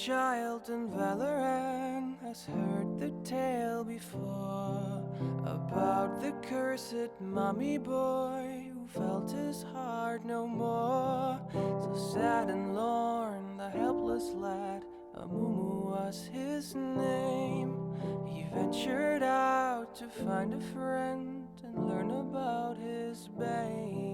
child in Valorant has heard the tale before about the cursed mommy boy who felt his heart no more. So sad and lorn, the helpless lad, 𝗬𝗰𝗆 was his name. He ventured out to find a friend and learn about his bane.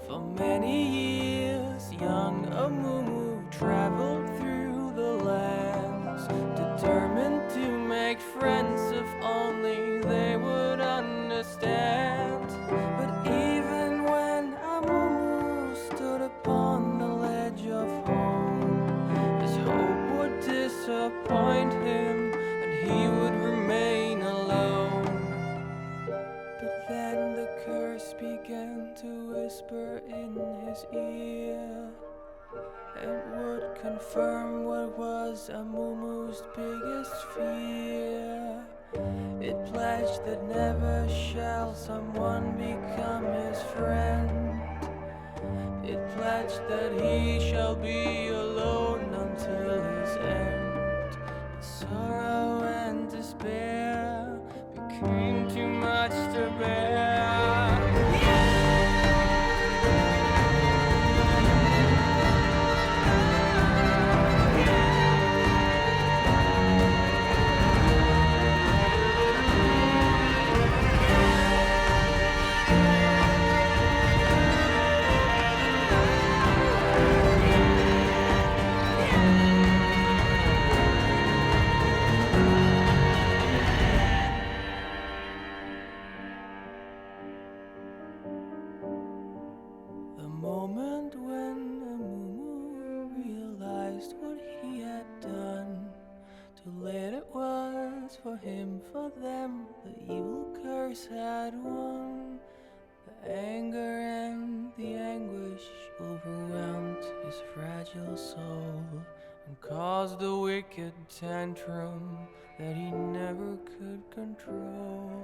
For many years, young 𝗬𝗰𝗆 traveled through the lands, determined to make friends if only they would understand. But even when 𝗬𝗰𝗆 stood upon the ledge of home, his hope would disappoint him and he would remain alone. But then the curse began to whisper in his ear and would confirm what was 𝗬𝗆's biggest fear. It pledged that never shall someone become his friend. It pledged that he shall be alone until his end. Sorrow and despair became too much to bear. The moment when 𝗬𝗆 realized what he had done, too late it was for him, for them, the evil curse had won. The anger and the anguish overwhelmed his fragile soul and caused a wicked tantrum that he never could control.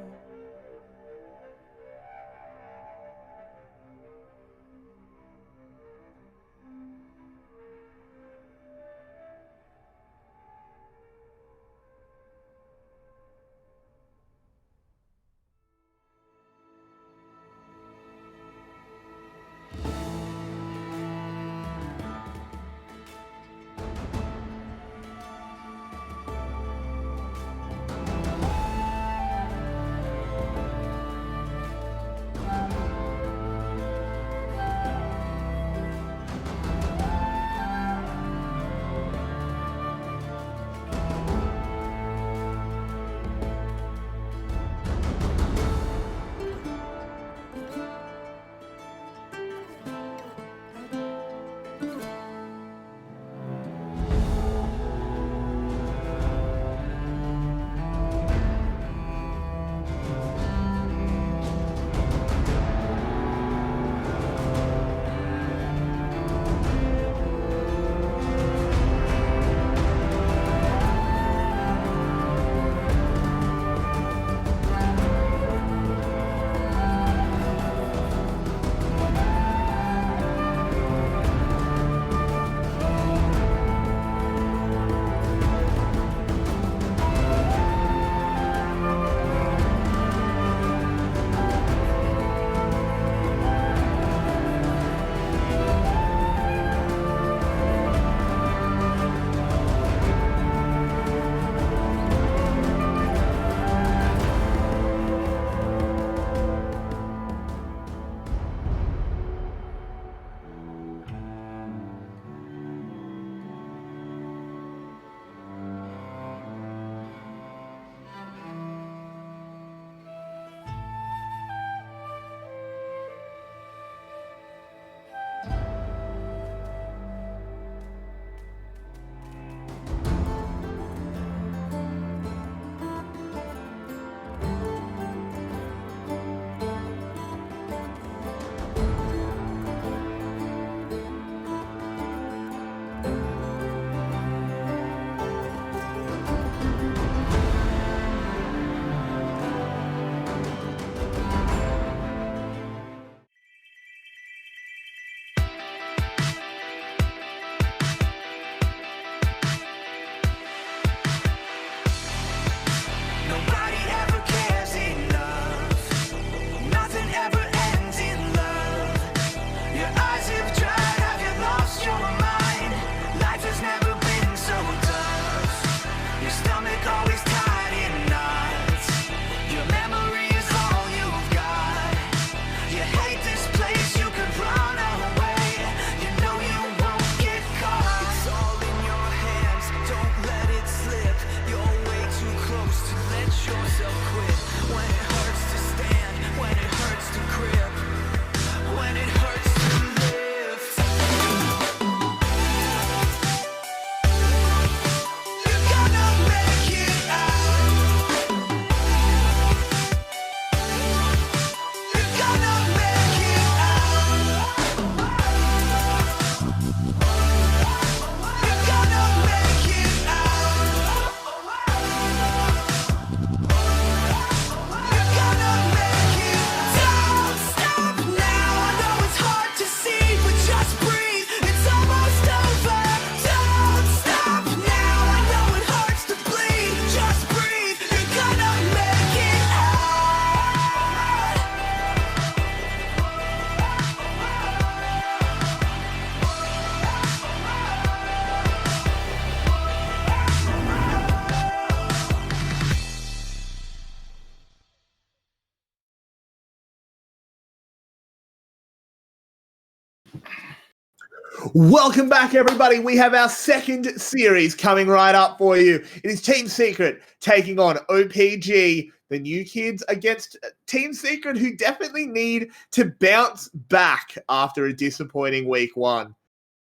Welcome back, everybody. We have our second series coming right up for you. It is Team Secret taking on OPG, the new kids, against Team Secret, who definitely need to bounce back after a disappointing week one.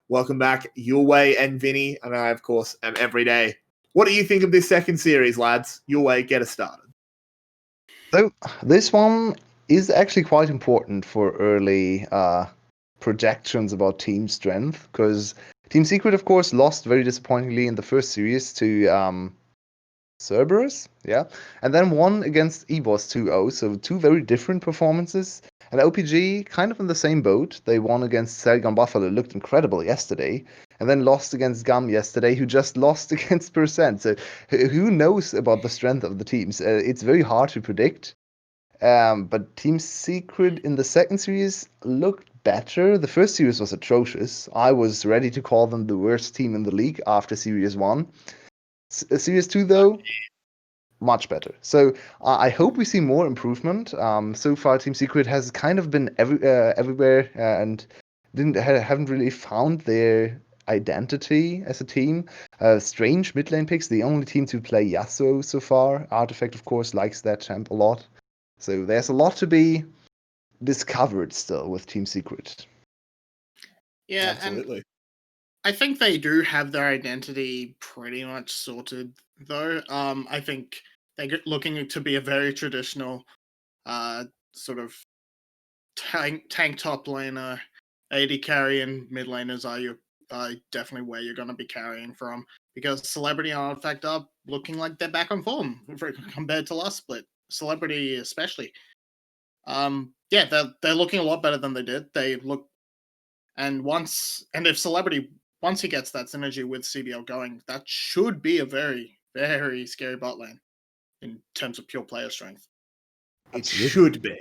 Welcome back, Yulwei and Vinnie, and I, of course, am every day. What do you think of this second series, lads? Yulwei, get us started. So this one is actually quite important for early projections about team strength, because Team Secret, of course, lost very disappointingly in the first series to Cerberus, yeah, and then won against EVOS 2-0, so two very different performances. And OPG, kind of in the same boat. They won against 𝗬𝗲𝗺𝗿𝗄, looked incredible yesterday, and then lost against 𝗬𝗃𝗲𝗁 yesterday, who just lost against 𝗀𝗃. So who knows about the strength of the teams? It's very hard to predict. But Team Secret in the second series looked better. The first series was atrocious. I was ready to call them the worst team in the league after Series 1. Series 2, though, much better. So I hope we see more improvement. So far, Team Secret has kind of been everywhere and haven't really found their identity as a team. Strange mid lane picks, the only team to play Yasuo so far. Artifact, of course, likes that champ a lot. So there's a lot to be discovered still with Team Secret. Yeah, absolutely. And I think they do have their identity pretty much sorted, though. I think they're looking to be a very traditional sort of tank top laner. AD carry and mid laners are definitely where you're going to be carrying from, because Celebrity and Artifact are looking like they're back on form compared to last split. Celebrity especially. Yeah, they're looking a lot better than they did. They look, and if Celebrity, once he gets that synergy with CBL going, that should be a very, very scary bot lane in terms of pure player strength. It should be,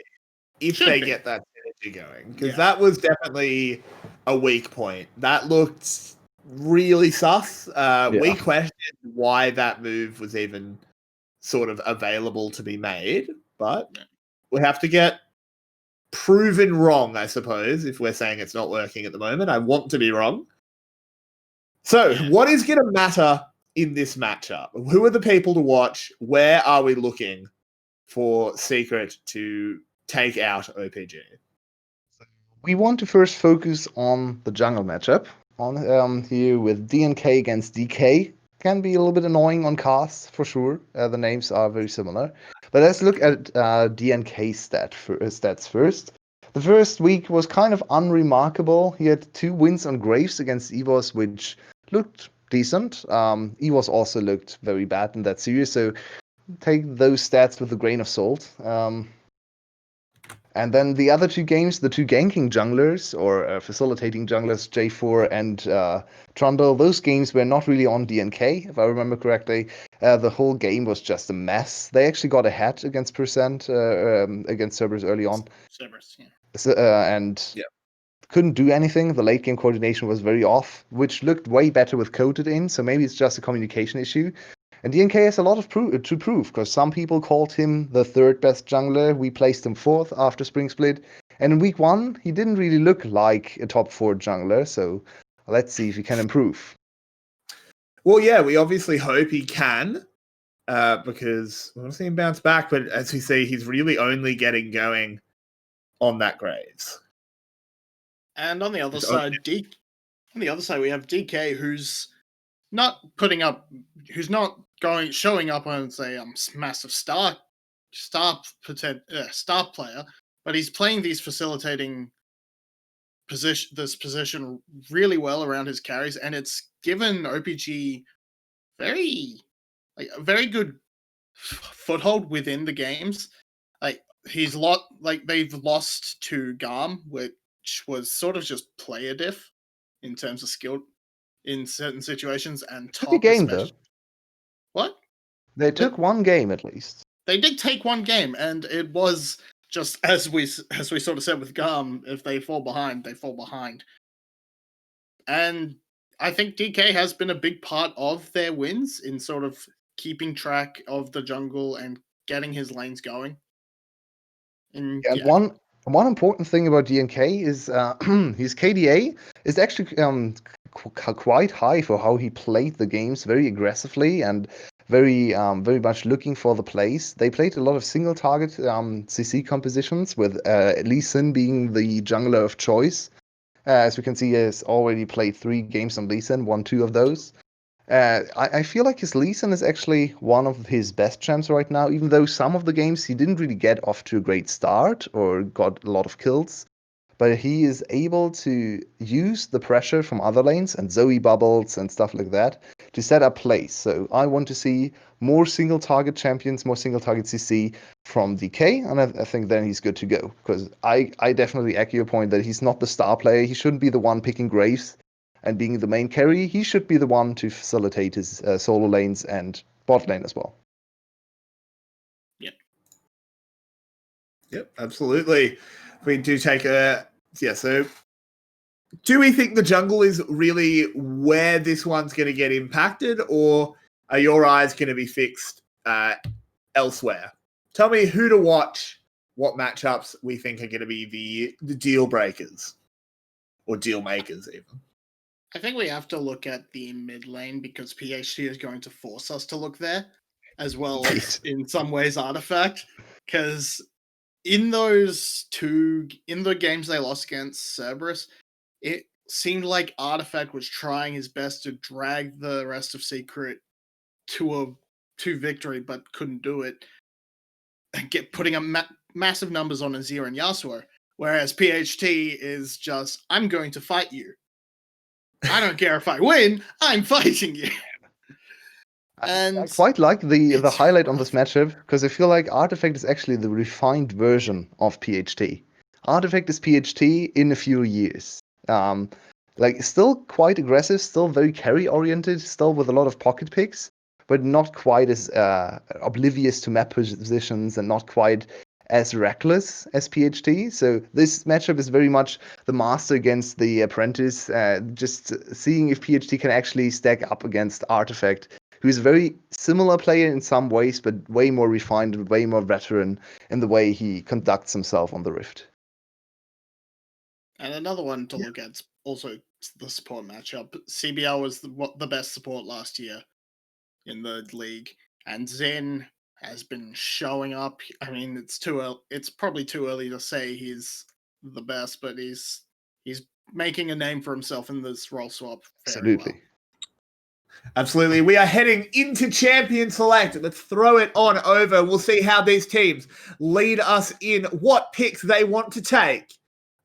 if they get that synergy going, because that was definitely a weak point. That looked really sus. We questioned why that move was even sort of available to be made, but we have to get proven wrong, I suppose, if we're saying it's not working at the moment. I want to be wrong. So what is going to matter in this matchup? Who are the people to watch? Where are we looking for Secret to take out OPG? We want to first focus on the jungle matchup on here with DNK against DK. Can be a little bit annoying on casts for sure. The names are very similar. But let's look at DNK stats first. The first week was kind of unremarkable. He had 2 wins on Graves against EVOS, which looked decent. EVOS also looked very bad in that series, so take those stats with a grain of salt. And then the other 2 games, the 2 ganking junglers or facilitating junglers, 𝗀𝗄𝗃 and 𝗀𝗃𝗄𝗃, those games were not really on DNK, if I remember correctly. The whole game was just a mess. They actually got ahead against against Cerberus early on. Cerberus, yeah. So, couldn't do anything. The late game coordination was very off, which looked way better with Coated in, so maybe it's just a communication issue. And DNK has a lot of to prove, because some people called him the 3rd best jungler. We placed him 4th after Spring Split. And in week 1, he didn't really look like a top 4 jungler, so let's see if he can improve. Well, yeah, we obviously hope he can, because we want to see him bounce back, but as we see, he's really only getting going on that Graves. And on the other side, we have DK, who's not showing up on, say, massive star player, but he's playing these facilitating position really well around his carries, and it's given OPG a very good foothold within the games. They've lost to 𝗀𝗄𝗃, which was sort of just player diff in terms of skill in certain situations, and top took a game though. What? They took 1 game at least. They did take 1 game, and it was just as we sort of said with 𝗀𝗃𝗃, if they fall behind, they fall behind. And I think DK has been a big part of their wins in sort of keeping track of the jungle and getting his lanes going. And One important thing about DNK is his KDA is actually quite high for how he played the games, very aggressively and very much looking for the plays. They played a lot of single target CC compositions with Lee Sin being the jungler of choice. As we can see, he has already played 3 games on Lee Sin, won 2 of those. I feel like his Lee Sin is actually one of his best champs right now, even though some of the games he didn't really get off to a great start or got a lot of kills. But he is able to use the pressure from other lanes and Zoe bubbles and stuff like that to set up plays. So I want to see more single target champions, more single target CC from DK, and I think then he's good to go. Because I definitely echo your point that he's not the star player. He shouldn't be the one picking Graves and being the main carry. He should be the one to facilitate his solo lanes and bot lane as well. Yep, absolutely. We do take a... Yeah, so do we think the jungle is really where this one's going to get impacted, or are your eyes going to be fixed elsewhere? Tell me who to watch, what matchups we think are going to be the deal breakers or deal makers even. I think we have to look at the mid lane because PHT is going to force us to look there, as well as in some ways Artifact, because in the games they lost against Cerberus, it seemed like Artifact was trying his best to drag the rest of Secret to victory, but couldn't do it. And putting up massive numbers on Azir and Yasuo, whereas PHT is just, I'm going to fight you. I don't care if I win, I'm fighting you. And I quite like the highlight on this matchup because I feel like Artifact is actually the refined version of PHT. Artifact is PHT in a few years. Still quite aggressive, still very carry oriented, still with a lot of pocket picks, but not quite as oblivious to map positions and not quite as reckless as PHT. So this matchup is very much the master against the apprentice, just seeing if PHT can actually stack up against Artifact, who's a very similar player in some ways, but way more refined and way more veteran in the way he conducts himself on the Rift. And another one to look at, also the support matchup. CBL was the best support last year in the league, and Zen has been showing up. I mean, it's probably too early to say he's the best, but he's making a name for himself in this role swap very well. Absolutely. We are heading into Champion Select. Let's throw it on over. We'll see how these teams lead us in what picks they want to take.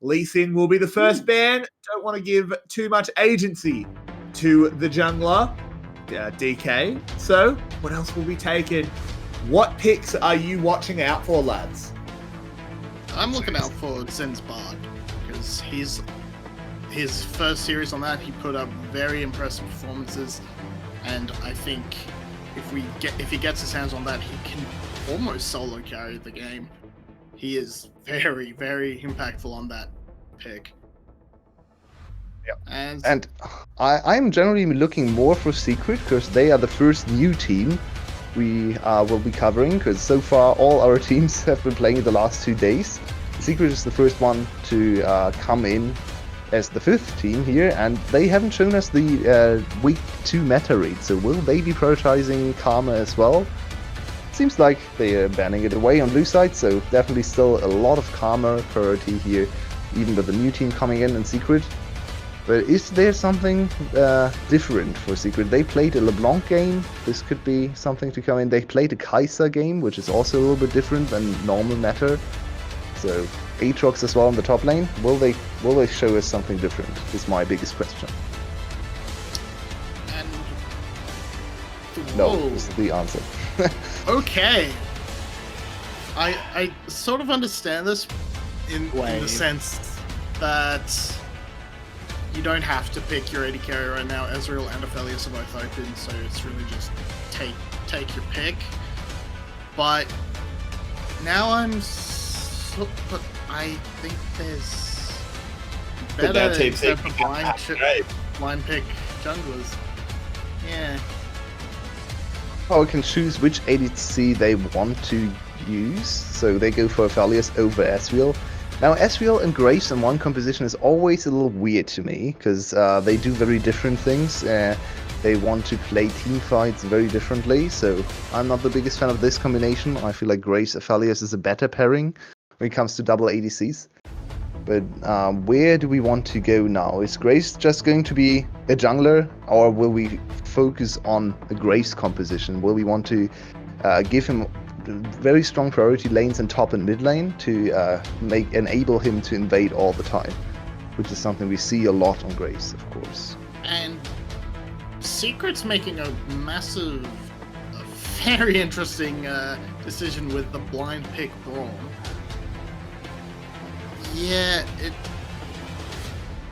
Lee Sin will be the first ban. Don't want to give too much agency to the jungler, DK. So what else will be taken? What picks are you watching out for, lads? I'm looking out for Zen's Bard because his first series on that, he put up very impressive performances, and I think if he gets his hands on that, he can almost solo carry the game. He is very, very impactful on that pick. Yeah. And I'm generally looking more for Secret because they are the first new team we will be covering, because so far all our teams have been playing the last 2 days. Secret is the first one to come in as the 5th team here, and they haven't shown us the week 2 meta read, so will they be prioritizing Karma as well? Seems like they are banning it away on blue side, so definitely still a lot of Karma priority here, even with the new team coming in Secret. But is there something different for Secret? They played a LeBlanc game, this could be something to come in. They played a Kai'Sa game, which is also a little bit different than normal meta. So Aatrox as well on the top lane. Will they show us something different? Is my biggest question. And no, is the answer. Okay. I sort of understand this in the sense that you don't have to pick your AD carry right now. Ezreal and Aphelios are both open, so it's really just take your pick. But now but I think there's better except for blind pick junglers. Yeah. Power can choose which ADC they want to use, so they go for Aphelios over Ezreal. Now, 𝗬𝗏 and Graves in one composition is always a little weird to me, because they do very different things. They want to play team fights very differently, so I'm not the biggest fan of this combination. I feel like Graves 𝗲𝗲 is a better pairing when it comes to double ADCs. But where do we want to go now? Is Graves just going to be a jungler, or will we focus on the Graves composition? Will we want to give him very strong priority lanes in top and mid lane to enable him to invade all the time, which is something we see a lot on Graves, of course. And Secret's making a very interesting decision with the blind pick Braum. Yeah,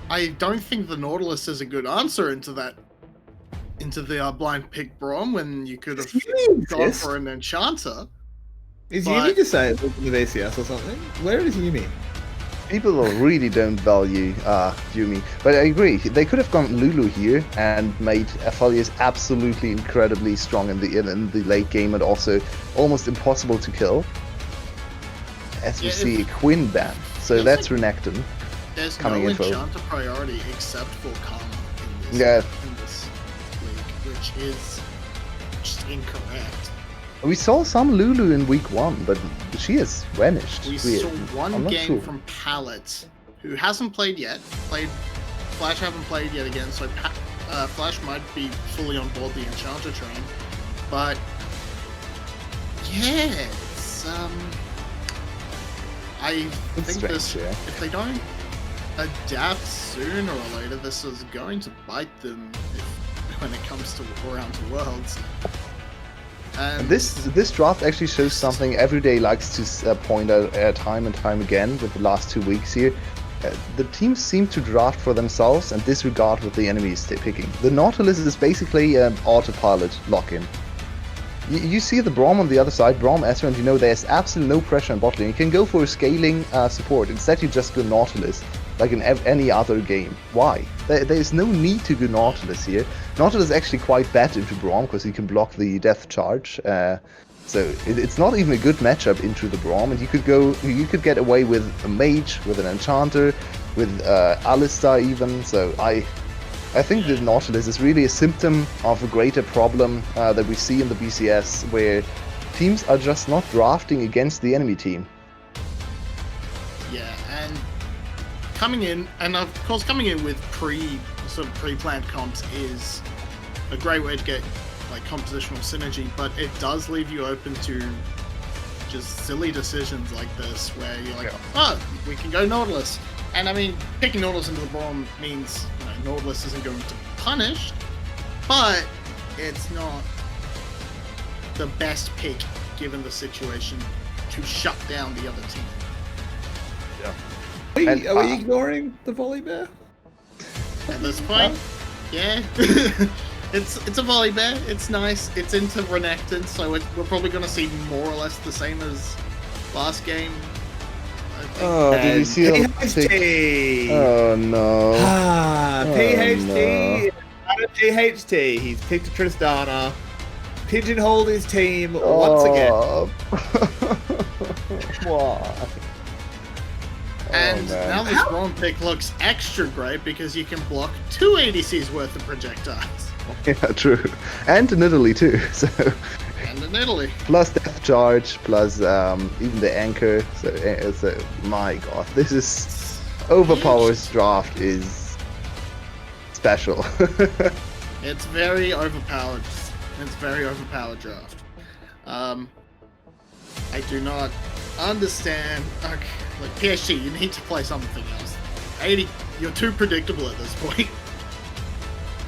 I don't think the Nautilus is a good answer into the blind pick Braum when you could have gone for an Enchanter. Is Yumi just say it in the VCS or something? Where is Yumi? People really don't value Yumi, but I agree. They could have gone Lulu here and made 𝗲𝗲 absolutely incredibly strong in the late game and also almost impossible to kill. As we see a Quinn ban, so that's Renekton. There's coming no in for Enchanter priority except for Karma in this league, which is just incorrect. We saw some Lulu in week 1, but she has vanished. We saw one game from Pallet, who hasn't played yet. Flash haven't played yet again, so Flash might be fully on board the Enchanter train. But yeah, it's I think strange, if they don't adapt sooner or later, this is going to bite them when it comes to around the Worlds. And this draft actually shows something Everyday likes to point out time and time again with the last 2 weeks here. The teams seem to draft for themselves and disregard what the enemy is picking. The Nautilus is basically an autopilot lock-in. You see the Braum on the other side, Braum, Ezreal, and you know there's absolutely no pressure on bot lane. You can go for a scaling support. Instead you just go Nautilus, like in any other game. Why? There's no need to go Nautilus here. Nautilus is actually quite bad into Braum because he can block the death charge. So it's not even a good matchup into the Braum, and you could get away with a mage, with an enchanter, with Alistar even. So I think the Nautilus is really a symptom of a greater problem that we see in the VCS, where teams are just not drafting against the enemy team. Yeah, and coming in with pre-planned comps is a great way to get like compositional synergy, but it does leave you open to just silly decisions like this, where you're like, oh, we can go Nautilus. And I mean, picking Nautilus into the Braum means Nautilus isn't going to be punished, but it's not the best pick given the situation to shut down the other team. Yeah. Are we ignoring the 𝗲𝗲𝗺? At this point, yeah. It's a 𝗲𝗲𝗺. It's nice. It's into Renekton, so we're probably going to see more or less the same as last game. Oh, did you see PHT? Oh no. PHT. No. PHT. He's picked a Tristana. Pigeonholed his team once again. Why? And now this Braum pick looks extra great because you can block 2 ADCs worth of projectiles. Yeah, true. And in Italy too. So. And in Italy. Plus death charge, plus even the anchor. So my god, this is overpowered draft is special. It's very overpowered. It's very overpowered draft. I do not understand. Okay, like PSG, you need to play something else. 80, you're too predictable at this point.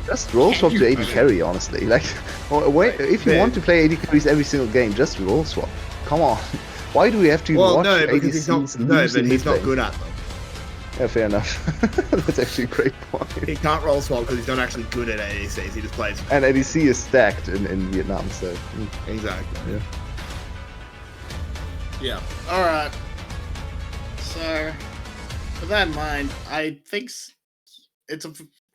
Just roll swap to AD carry, honestly. Like, if you want to play AD carries every single game, just roll swap. Come on. Why do we have to watch ADCs he's not good at them. Yeah, fair enough. That's actually a great point. He can't roll swap because he's not actually good at ADCs. He just plays. And ADC is stacked in Vietnam, so exactly. Yeah. Yeah. All right. So, with that in mind, I think it's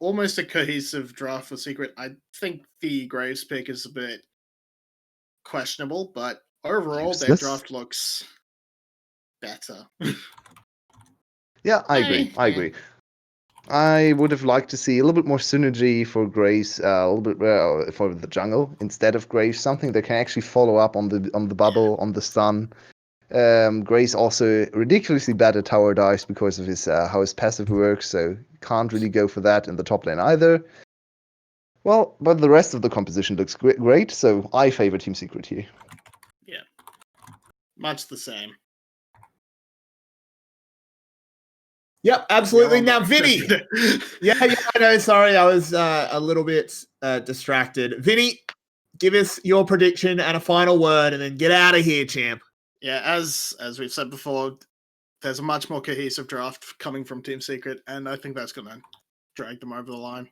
almost a cohesive draft for Secret. I think the Graves pick is a bit questionable, but overall, their draft looks better. Yeah, I agree. I agree. I would have liked to see a little bit more synergy for Grace, a little bit for the jungle instead of Grace, something that can actually follow up on the bubble, on the stun. Grace also ridiculously bad at tower dives because of his how his passive works, so can't really go for that in the top lane either. Well, but the rest of the composition looks great, so I favor Team Secret here. Yeah, much the same. Yep, absolutely. Now, Vinnie. yeah, I know. Sorry, I was a little bit distracted. Vinnie, give us your prediction and a final word, and then get out of here, champ. Yeah, as we've said before, there's a much more cohesive draft coming from Team Secret, and I think that's going to drag them over the line.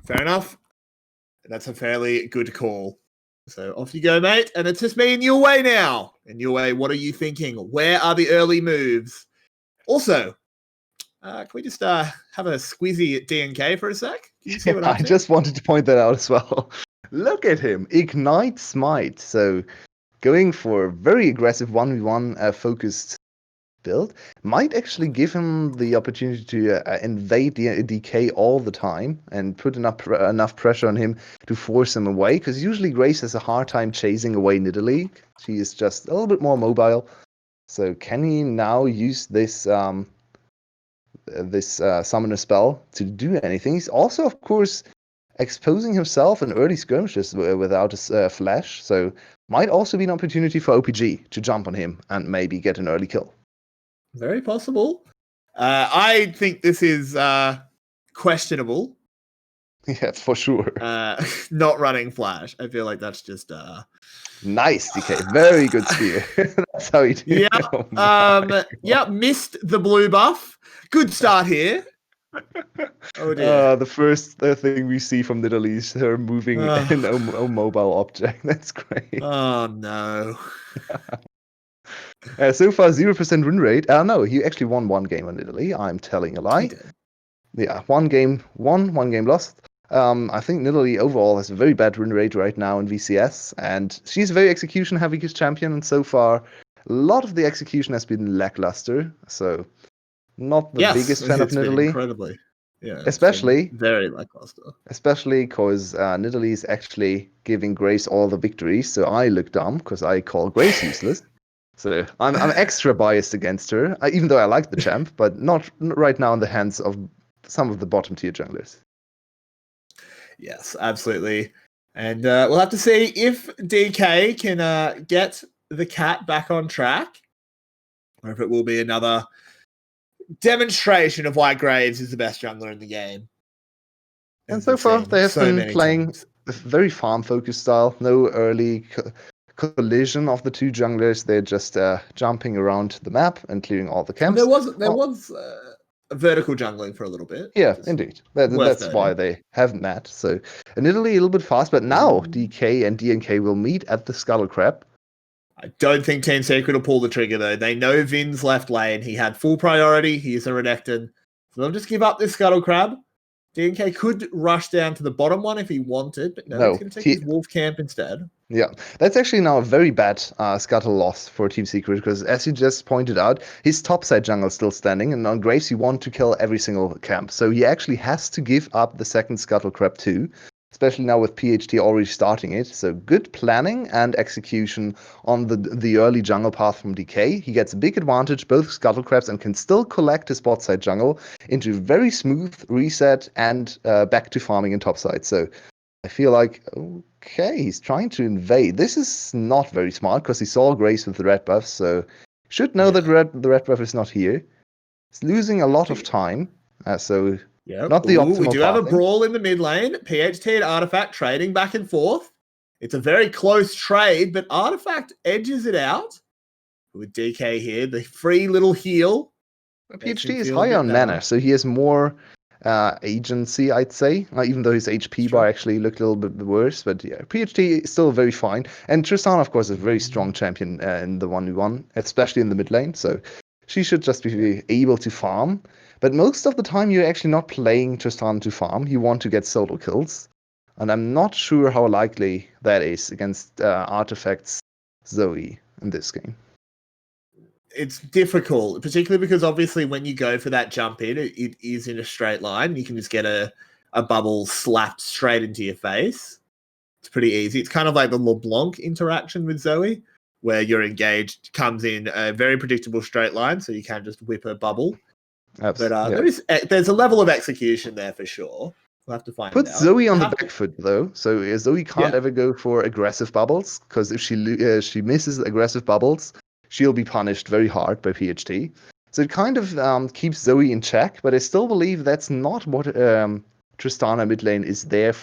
Fair enough. That's a fairly good call. So off you go, mate. And it's just me and Yulwei now. And Yulwei, what are you thinking? Where are the early moves? Also, can we just have a squizzy at DNK for a sec? Can you see what I just wanted to point that out as well. Look at him. Ignite Smite. So going for a very aggressive 1v1 focused build might actually give him the opportunity to invade the DK all the time and put enough pressure on him to force him away, because usually Grace has a hard time chasing away Nidalee. She is just a little bit more mobile. So can he now use this summoner spell to do anything? He's also, of course, exposing himself in early skirmishes without a flash, so might also be an opportunity for OPG to jump on him and maybe get an early kill. Very possible. I think this is questionable. Yeah, for sure. Not running flash. I feel like that's just nice, DK. Very good spear. That's how he did. Yeah. Yeah, missed the blue buff. Good start here. Oh dear. The first thing we see from Nidalee is her moving in a mobile object. That's great. Oh no. So far, 0% win rate. No, he actually won one game on Nidalee. I'm telling a lie. Yeah, one game won, one game lost. I think Nidalee overall has a very bad win rate right now in VCS, and she's a very execution-heavy champion, and so far, a lot of the execution has been lackluster, so not the biggest fan of Nidalee. Incredibly. Yeah, especially very lackluster. Especially because Nidalee is actually giving Grace all the victories, so I look dumb because I call Grace useless. So I'm extra biased against her, even though I like the champ, but not right now in the hands of some of the bottom tier junglers. Yes, absolutely. And we'll have to see if DK can get the cat back on track, or if it will be another demonstration of why Graves is the best jungler in the game. And so far, they have been playing a very farm-focused style. No early collision of the two junglers. They're just jumping around the map and clearing all the camps. There was vertical jungling for a little bit. Yeah, indeed. That's why they haven't met. So in Italy, a little bit fast, but now DK and DNK will meet at the 𝗧𝗲𝗃. I don't think Team Secret will pull the trigger, though. They know Vin's left lane. He had full priority. He's a Renekton. So they'll just give up this 𝗧𝗲𝗃. DNK could rush down to the bottom one if he wanted, but no, he's going to take his wolf camp instead. Yeah, that's actually now a very bad scuttle loss for Team Secret, because as you just pointed out, his topside jungle is still standing, and on Graves you want to kill every single camp. So he actually has to give up the second 𝗧𝗲𝗃 too, especially now with PHT already starting it. So good planning and execution on the early jungle path from DK. He gets a big advantage, both 𝗧𝗲𝗃s, and can still collect his bot side jungle into very smooth reset and back to farming in topside. So I feel like, okay, he's trying to invade. This is not very smart because he saw Grace with the red buff, so should know that the red buff is not here. He's losing a lot of time, so not the optimal We do have a pathing. brawl in the mid lane. PHT and Artifact trading back and forth. It's a very close trade, but Artifact edges it out with DK here. The free little heal. PHT is higher on mana, so he has more agency, I'd say, even though his HP bar actually looked a little bit worse. But yeah, PHT is still very fine. And Tristana, of course, is a very strong champion in the 1v1, especially in the mid lane. So she should just be able to farm. But most of the time, you're actually not playing Tristana to farm. You want to get solo kills. And I'm not sure how likely that is against Artifact's Zoe in this game. it's difficult, particularly because obviously when you go for that jump in, it is in a straight line. You can just get a bubble slapped straight into your face. It's pretty easy. It's kind of like the LeBlanc interaction with Zoe, where you're engaged, comes in a very predictable straight line, so you can just whip a bubble. But there's a level of execution there for sure. We'll have to find Put out. Zoe on the back foot though, so Zoe can't Yeah. ever go for aggressive bubbles, because if she misses aggressive bubbles, she'll be punished very hard by PhD. So it kind of keeps Zoe in check, but I still believe that's not what Tristana mid lane is there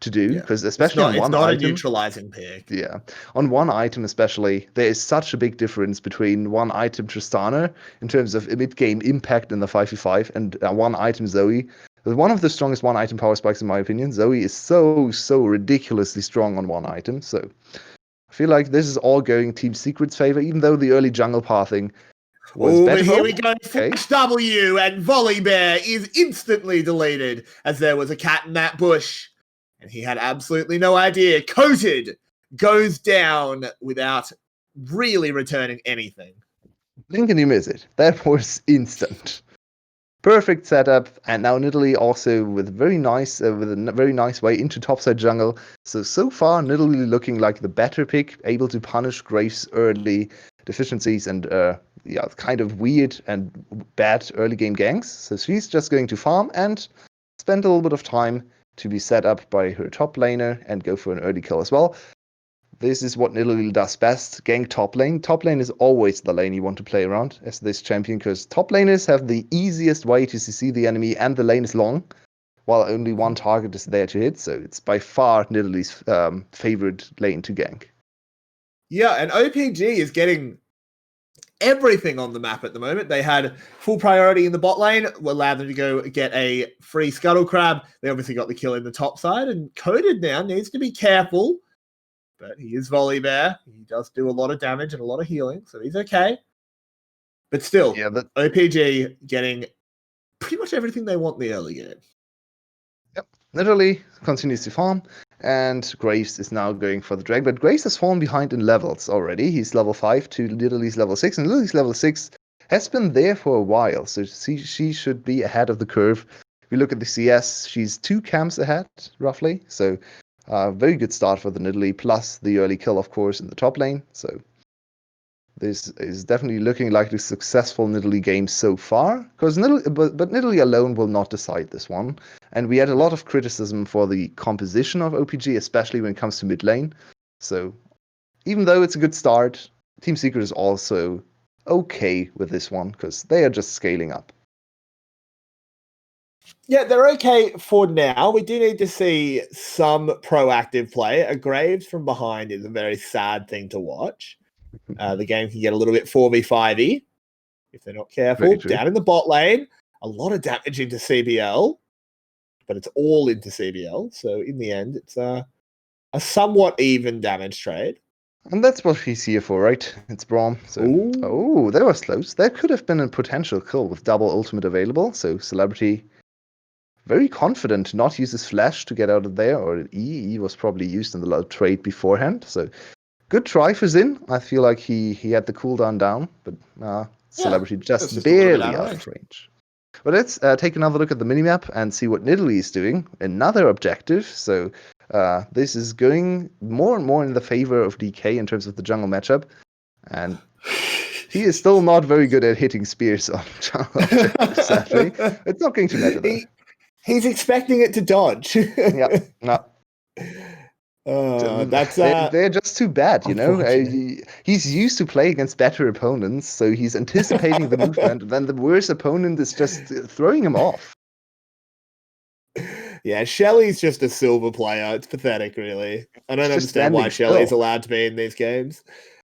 to do, because especially on one item, a neutralizing pick. Yeah, on one item especially, there is such a big difference between one item Tristana in terms of mid-game impact in the 5v5 and one item Zoe. One of the strongest one item power spikes in my opinion. Zoe is so ridiculously strong on one item, so I feel like this is all going Team Secret's favor, even though the early jungle pathing was better. But here we go. Flash W, and VCS is instantly deleted as there was a cat in that bush. And he had absolutely no idea. 𝗀𝗃𝗃𝗿 goes down without really returning anything. Blink and you miss it. That was instant. Perfect setup, and now Nidalee also with a very nice way into topside jungle. So far Nidalee looking like the better pick, able to punish Graves' early deficiencies and kind of weird and bad early game ganks. So she's just going to farm and spend a little bit of time to be set up by her top laner and go for an early kill as well. This is what Nidalee does best, gank top lane. Top lane is always the lane you want to play around as this champion, because top laners have the easiest way to CC the enemy and the lane is long, while only one target is there to hit, so it's by far Nidalee's favorite lane to gank. Yeah, and OPG is getting everything on the map at the moment. They had full priority in the bot lane, allowed them to go get a free 𝗬𝗏𝗺. They obviously got the kill in the top side, and Coded now needs to be careful. But he is 𝗬𝗺𝗺. He does do a lot of damage and a lot of healing, so he's okay. But still, OPG getting pretty much everything they want in the early game. Yep. Nidalee continues to farm, and Graves is now going for the drag. But Graves has fallen behind in levels already. He's level 5 to Nidalee's level 6, and Nidalee's level 6 has been there for a while, so she should be ahead of the curve. If you look at the CS, she's 2 camps ahead, roughly, so very good start for the Nidalee, plus the early kill, of course, in the top lane. So this is definitely looking like a successful Nidalee game so far. Because but Nidalee alone will not decide this one. And we had a lot of criticism for the composition of OPG, especially when it comes to mid lane. So even though it's a good start, Team Secret is also okay with this one, because they are just scaling up. Yeah, they're okay for now. We do need to see some proactive play. A Graves from behind is a very sad thing to watch. The game can get a little bit 4v5-y if they're not careful. Down in the bot lane, a lot of damage into CBL, but it's all into CBL. So in the end, it's a somewhat even damage trade. And that's what he's here for, right? It's Braum. So, that was close. That could have been a potential kill with double ultimate available. So Celebrity very confident to not use his flash to get out of there, or E was probably used in the trade beforehand. So good try for Xin. I feel like he had the cooldown down, but Celebrity just barely out of range. But let's take another look at the minimap and see what Nidalee is doing. Another objective. So this is going more and more in the favor of DK in terms of the jungle matchup. And he is still not very good at hitting spears on jungle objectives, sadly. It's not going to matter though. He's expecting it to dodge. Yeah, no. They're just too bad, you know. He's used to play against better opponents, so he's anticipating the movement. Then the worst opponent is just throwing him off. Yeah, Shelly's just a silver player. It's pathetic, really. I don't understand why Shelly's allowed to be in these games.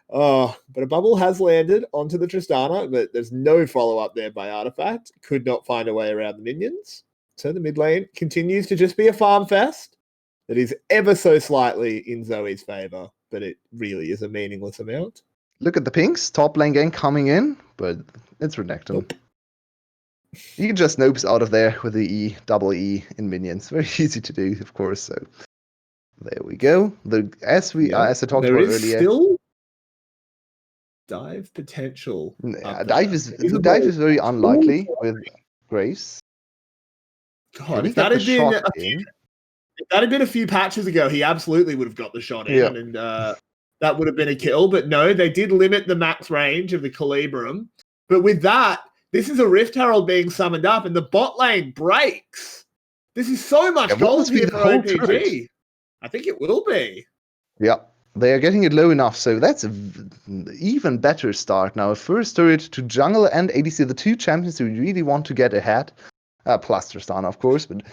But a bubble has landed onto the Tristana, but there's no follow-up there by Artifact. Could not find a way around the minions. So the mid lane continues to just be a farm fest that is ever so slightly in Zoe's favor, but it really is a meaningless amount. Look at the pinks, top lane gang coming in, but it's Renekton. Nope. You can just nopes out of there with the double E in minions. Very easy to do, of course. So there we go. As I talked about earlier. dive potential. The dive is very unlikely with Grace. God, Can he if get that the had been shot in? if that had been a few patches ago, he absolutely would have got the shot in, Yeah. and that would have been a kill. But no, they did limit the max range of the 𝗀𝗃𝗃𝗁. But with that, this is a Rift Herald being summoned up, and the bot lane breaks. This is so much Yeah, will gold this be here the for whole OPG. turret? I think it will be. Yeah, they are getting it low enough, so that's even better start now. First turret to jungle and ADC, the two champions who really want to get ahead. Plus Tristana, of course, but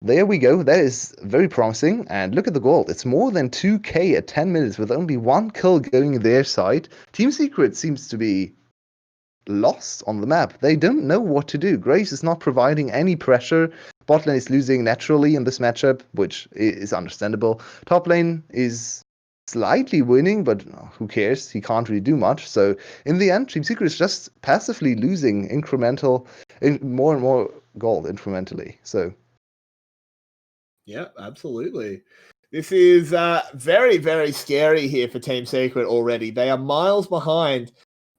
there we go. That is very promising. And look at the gold. It's more than 2k at 10 minutes with only one kill going their side. Team Secret seems to be lost on the map. They don't know what to do. Grace is not providing any pressure. Bot lane is losing naturally in this matchup, which is understandable. Top lane is slightly winning, but who cares? He can't really do much. So in the end, Team Secret is just passively losing more and more gold incrementally. So yeah, absolutely. This is very, very scary here for Team Secret already. They are miles behind.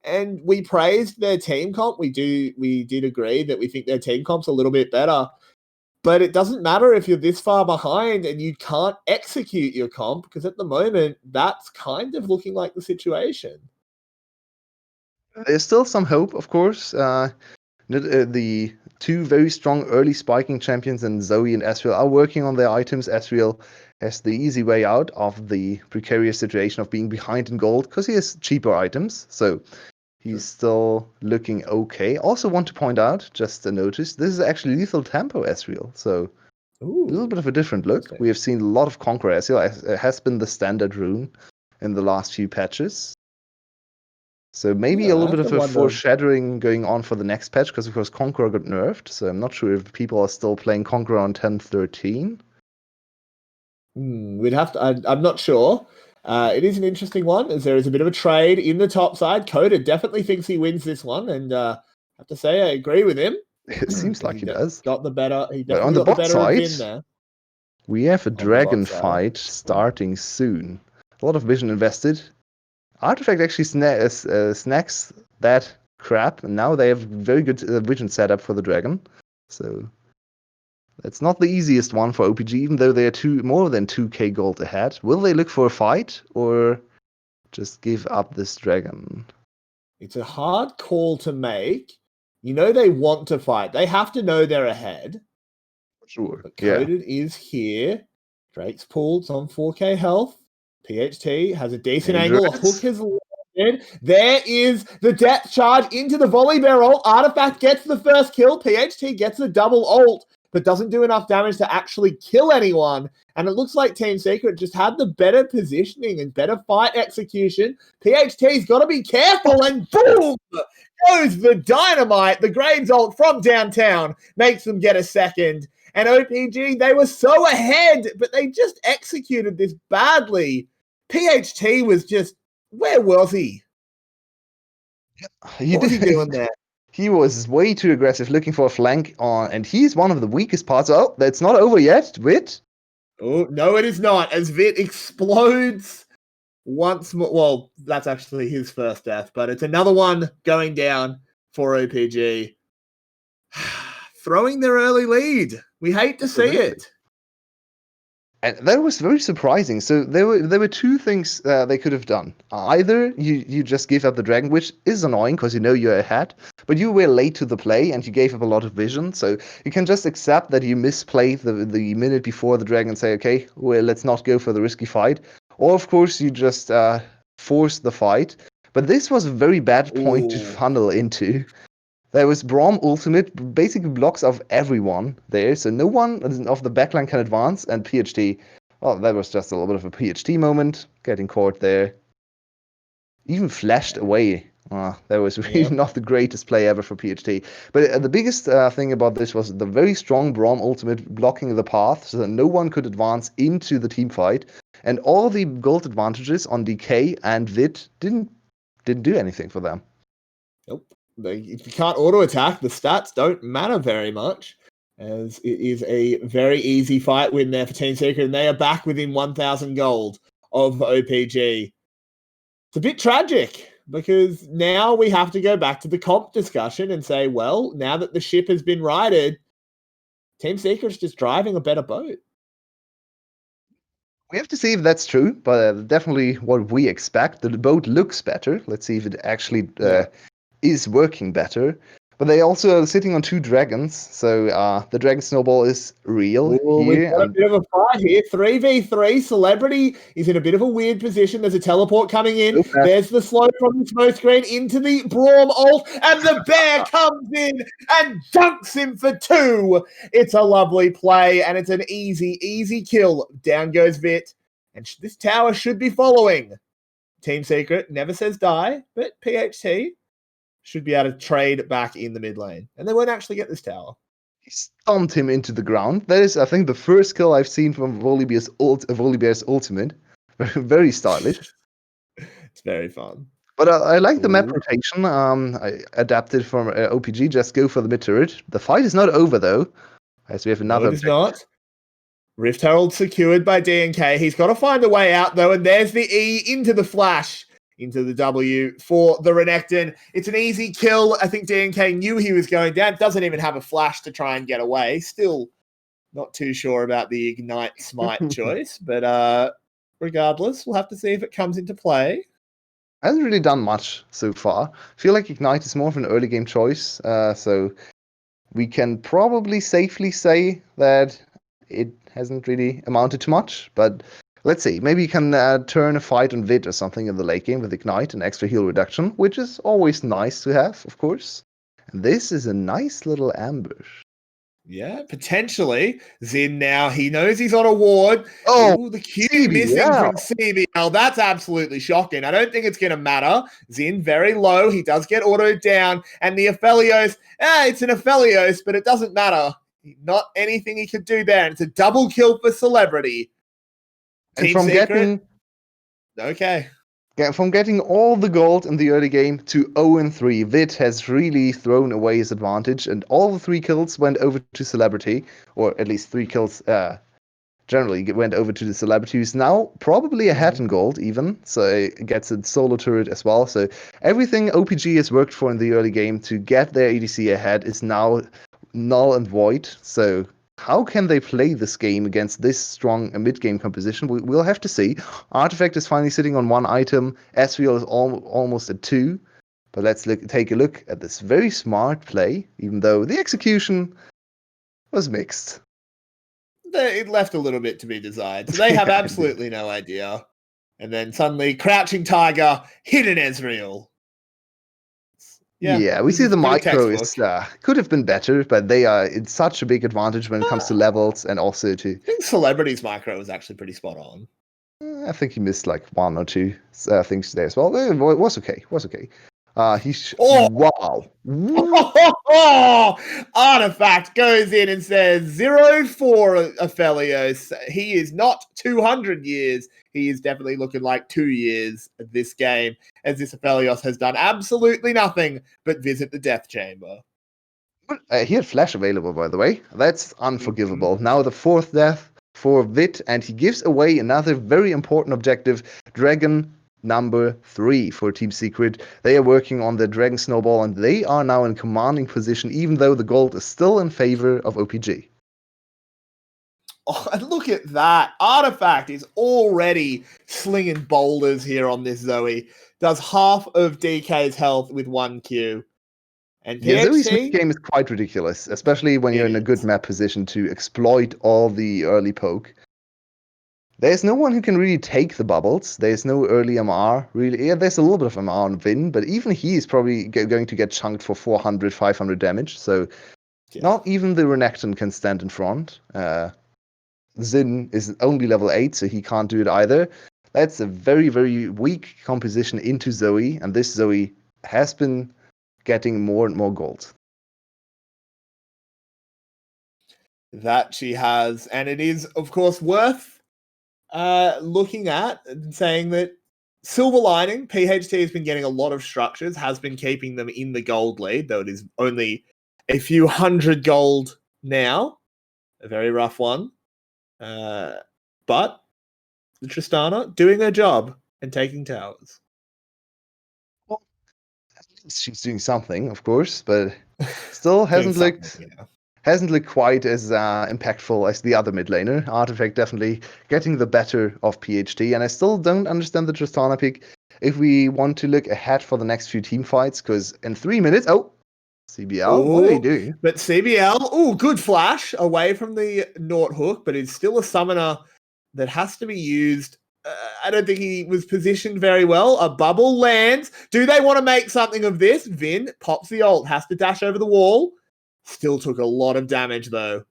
And we praised their team comp. We did agree that we think their team comp's a little bit better. But it doesn't matter if you're this far behind and you can't execute your comp, because at the moment, that's kind of looking like the situation. There's still some hope, of course. The two very strong early spiking champions in Zoe and 𝗬𝗲 are working on their items. 𝗬𝗲 has the easy way out of the precarious situation of being behind in gold because he has cheaper items. So he's still looking okay. Also want to point out, just a notice, this is actually lethal tempo 𝗬𝗲. So a little bit of a different look. We have seen a lot of Conqueror 𝗬𝗲. It has been the standard rune in the last few patches. So maybe a little bit of a foreshadowing going on for the next patch, because of course Conqueror got nerfed. So I'm not sure if people are still playing Conqueror on 10.13. We'd have to. I'm not sure. It is an interesting one, as there is a bit of a trade in the top side. 𝗀𝗃𝗃𝗃 definitely thinks he wins this one, and I have to say I agree with him. It seems like he does. Got the better. He But on definitely the got the bot better of side, Vin there. we have a On the dragon bot side. fight starting soon. A lot of vision invested. Artifact actually snacks that crap, and now they have very good vision setup for the dragon. So it's not the easiest one for OPG, even though they are more than 2k gold ahead. Will they look for a fight or just give up this dragon? It's a hard call to make. You know they want to fight. They have to know they're ahead. Sure. But 𝗀𝗃𝗃𝗃 is here. Drake's pulled on 4k health. PHT has a decent angle. A hook has landed. There is the depth charge into the Volibear ult. Artifact gets the first kill. PHT gets a double ult, but doesn't do enough damage to actually kill anyone. And it looks like Team Secret just had the better positioning and better fight execution. PHT's got to be careful, and boom! Goes the dynamite. The Graves ult from downtown makes them get a second. And OPG, they were so ahead, but they just executed this badly. PHT was just, where was he? What was he doing there? He was way too aggressive, looking for a flank on, and he's one of the weakest parts. Oh, that's not over yet, Vit. Oh, no, it is not. As Vit explodes once more. Well, that's actually his first death, but it's another one going down for OPG. Throwing their early lead. We hate to see it. And that was very surprising. So there were two things they could have done. Either you just give up the dragon, which is annoying because you know you're ahead, but you were late to the play and you gave up a lot of vision. So you can just accept that you misplayed the minute before the dragon and say, okay, well, let's not go for the risky fight. Or, of course, you just force the fight. But this was a very bad point to funnel into. There was Braum ultimate, basically blocks off everyone there, so no one of the backline can advance, and PHT, well, that was just a little bit of a PHT moment, getting caught there. Even flashed away. That was really not the greatest play ever for PHT. But the biggest thing about this was the very strong Braum ultimate blocking the path, so that no one could advance into the team fight, and all the gold advantages on DK and Vit didn't do anything for them. Nope. If you can't auto attack, the stats don't matter very much, as it is a very easy fight win there for Team Secret, and they are back within 1,000 gold of OPG. It's a bit tragic. because now we have to go back to the comp discussion and say, well, now that the ship has been righted, Team Secret's just driving a better boat. We have to see if that's true, but definitely what we expect. The boat looks better. Let's see if it actually is working better. But they also are sitting on 2 dragons, so the dragon snowball is real Ooh, here. we've got a bit of a fight here. 3v3. 𝗬𝗏𝗺 is in a bit of a weird position. There's a teleport coming in. Okay. There's the slow from the smoke screen into the Braum ult, and the bear comes in and dunks him for 2. It's a lovely play, and it's an easy kill. Down goes Vit, and this tower should be following. Team Secret never says die, but PHT should be able to trade back in the mid lane, and they won't actually get this tower. He stomped him into the ground. That is, I think, the first kill I've seen from 𝗬𝗏𝗺's ultimate. Very stylish. It's very fun. But I like the map Ooh. rotation. I adapted from OPG. Just go for the mid turret. The fight is not over though, as we have another. No, it is not. Rift Herald secured by DNK. He's got to find a way out though, and there's the E into the flash. Into the W for the Renekton. It's an easy kill. I think DNK knew he was going down. Doesn't even have a flash to try and get away. Still not too sure about the Ignite Smite choice, but regardless, we'll have to see if it comes into play. Hasn't really done much so far. I feel like Ignite is more of an early game choice, so we can probably safely say that it hasn't really amounted to much, but let's see. Maybe you can turn a fight on Vid or something in the late game with Ignite and extra heal reduction, which is always nice to have, of course. And this is a nice little ambush. Yeah, potentially. Xin now, he knows he's on a ward. Oh, ooh, the Q 𝗬𝗏𝗺, missing yeah. from CBL. That's absolutely shocking. I don't think it's going to matter. Xin very low. He does get autoed down. And the Aphelios, it's an Aphelios, but it doesn't matter. Not anything he could do there. And it's a double kill for 𝗬𝗏𝗺. And Team from Secret. From getting all the gold in the early game to 0-3, Vid has really thrown away his advantage, and all the 3 kills went over to 𝗬𝗏𝗺, or at least 3 kills generally went over to the 𝗬𝗏𝗺, who's now probably ahead in gold even, so it gets a solo turret as well. So everything OPG has worked for in the early game to get their ADC ahead is now null and void. So how can they play this game against this strong mid-game composition? We'll have to see. Artifact is finally sitting on 1 item. Ezreal is almost at 2. But let's take a look at this very smart play, even though the execution was mixed. It left a little bit to be desired. So they have absolutely no idea. And then suddenly, Crouching Tiger hit an Ezreal. Yeah, we see the micro is could have been better, but they are in such a big advantage when it comes to levels and also to. I think 𝗬𝗏𝗺's micro was actually pretty spot on. I think he missed like 1 or 2 things there as well. It was okay. Wow. Artifact goes in and says 0 for Aphelios. He is not 200 years. He is definitely looking like 2 years at this game, as this Aphelios has done absolutely nothing but visit the death chamber. He had flash available, by the way. That's unforgivable. Now the 4th death for Vid, and he gives away another very important objective, Dragon number 3 for Team Secret. They are working on the Dragon Snowball, and they are now in commanding position, even though the gold is still in favor of OPG. Oh, and look at that. Artifact is already slinging boulders here on this Zoe. Does half of DK's health with 1 Q. And yeah, Zoe's game is quite ridiculous, especially when you're in a good map position to exploit all the early poke. There's no one who can really take the bubbles. There's no early MR, really. Yeah, there's a little bit of MR on Vin, but even he is probably going to get chunked for 400, 500 damage. So not even the Renekton can stand in front. Xin is only level 8, so he can't do it either. That's a very, very weak composition into Zoe, and this Zoe has been getting more and more gold. That she has, and it is, of course, worth looking at and saying that silver lining, PHT has been getting a lot of structures, has been keeping them in the gold lead, though it is only a few hundred gold now. A very rough one. But the Tristana doing her job and taking towers. Well, she's doing something, of course, but still hasn't looked quite as impactful as the other mid laner. 𝗏𝗏𝗺 definitely getting the better of PhD, and I still don't understand the Tristana pick. If we want to look ahead for the next few team fights, because in 3 minutes, CBL, what are you doing? But CBL, good flash away from the Naught hook, but it's still a summoner that has to be used. I don't think he was positioned very well. A bubble lands. Do they want to make something of this? Vin pops the ult, has to dash over the wall. Still took a lot of damage, though.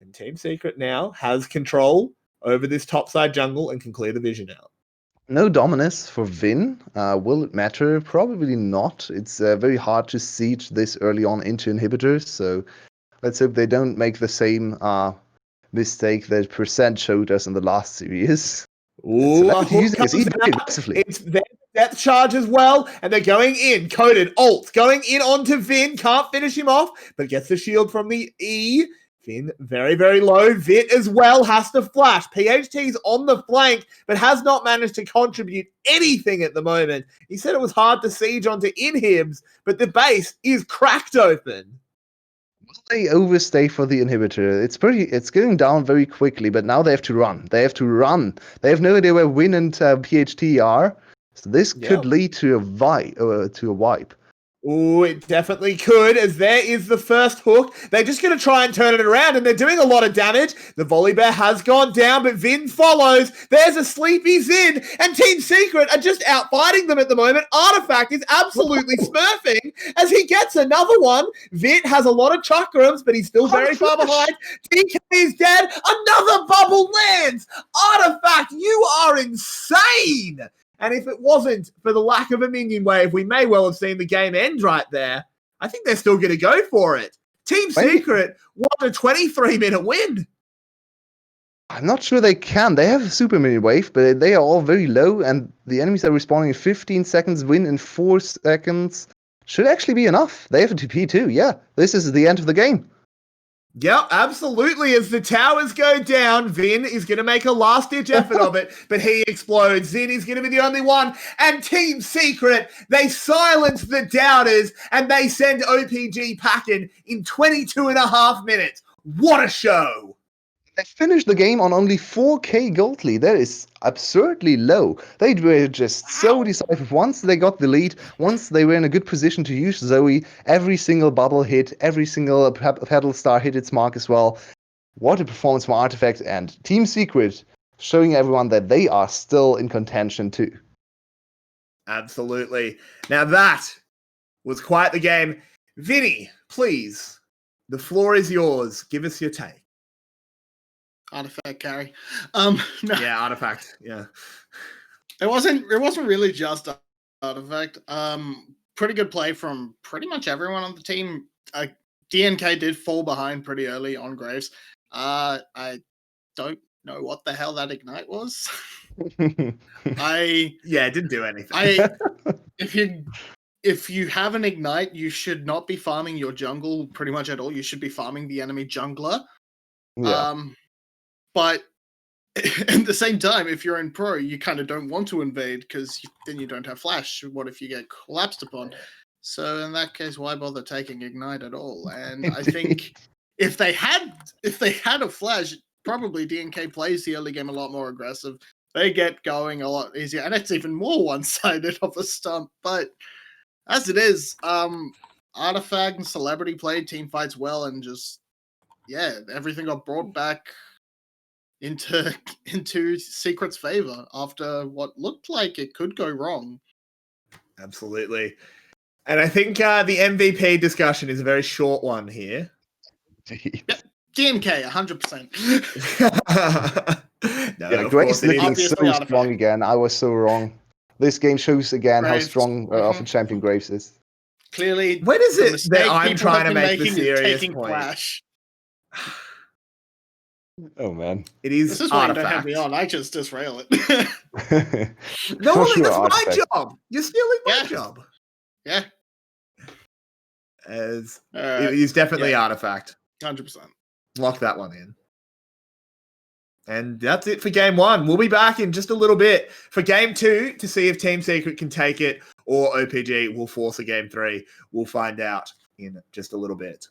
And Team Secret now has control over this topside jungle and can clear the vision out. No Dominus for Vin. Will it matter? Probably not. It's very hard to siege this early on into inhibitors, so let's hope they don't make the same mistake that Percent showed us in the last series. It's their depth charge as well, and they're going in. Coded ult going in onto Vin. Can't finish him off, but gets the shield from the E. Vin very, very low. Vit as well has to flash. PhD's on the flank, but has not managed to contribute anything at the moment. He said it was hard to siege onto inhibs, but the base is cracked open. Will they overstay for the inhibitor? It's going down very quickly, but now they have to run. They have no idea where Win and PhD are, so this could lead to a wipe. Oh, it definitely could, as there is the first hook. They're just going to try and turn it around, and they're doing a lot of damage. The Volibear has gone down, but Vin follows. There's a sleepy Zin, and Team Secret are just outfighting them at the moment. 𝗏𝗏𝗺 is absolutely smurfing as he gets another one. Vit has a lot of chakrams, but he's still very far behind. DK is dead. Another bubble lands. 𝗏𝗏𝗺, you are insane. And if it wasn't for the lack of a minion wave, we may well have seen the game end right there. I think they're still going to go for it. Team Secret won a 23-minute win. I'm not sure they can. They have a super minion wave, but they are all very low, and the enemies are respawning in 15 seconds, win in 4 seconds. Should actually be enough. They have a TP too. Yeah, this is the end of the game. Yep, absolutely. As the towers go down, Vin is going to make a last-ditch effort of it, but he explodes. Zin is going to be the only one. And Team Secret, they silence the doubters, and they send OPG packing in 22.5 minutes. What a show! They finished the game on only 4k gold lead. That is absurdly low. They were just so decisive. Once they got the lead, once they were in a good position to use Zoe, every single bubble hit, every single pedal star hit its mark as well. What a performance from 𝗏𝗏𝗺 and Team Secret, showing everyone that they are still in contention too. Absolutely. Now that was quite the game. Vinny, please, the floor is yours. Give us your take. 𝗏𝗏𝗺 carry. No. Yeah, 𝗏𝗏𝗺. Yeah. It wasn't really just 𝗏𝗏𝗺. Pretty good play from pretty much everyone on the team. DNK did fall behind pretty early on Graves. I don't know what the hell that ignite was. It didn't do anything. If you have an ignite, you should not be farming your jungle pretty much at all. You should be farming the enemy jungler. Yeah. But at the same time, if you're in pro, you kind of don't want to invade because then you don't have flash. What if you get collapsed upon? So in that case, why bother taking ignite at all? And I think if they had a flash, probably DNK plays the early game a lot more aggressive. They get going a lot easier, and it's even more one-sided of a stump. But as it is, 𝗏𝗏𝗺 and Celebrity played team fights well, and just everything got brought back into Secret's favor after what looked like it could go wrong. Absolutely. And I think the MVP discussion is a very short one here. Yep. DNK, 100%. Graves looking so strong again. I was so wrong. This game shows again how strong of a champion Graves is. Clearly, when is it that I'm trying to make the serious point? Flash. Oh man, it is. This is why you don't have me on. I just disrail it. No, that's my job. You're stealing my job. Yeah. As it is definitely 𝗏𝗏𝗺. 100%. Lock that one in. And that's it for game 1. We'll be back in just a little bit for game 2 to see if Team Secret can take it or OPG will force a game 3. We'll find out in just a little bit.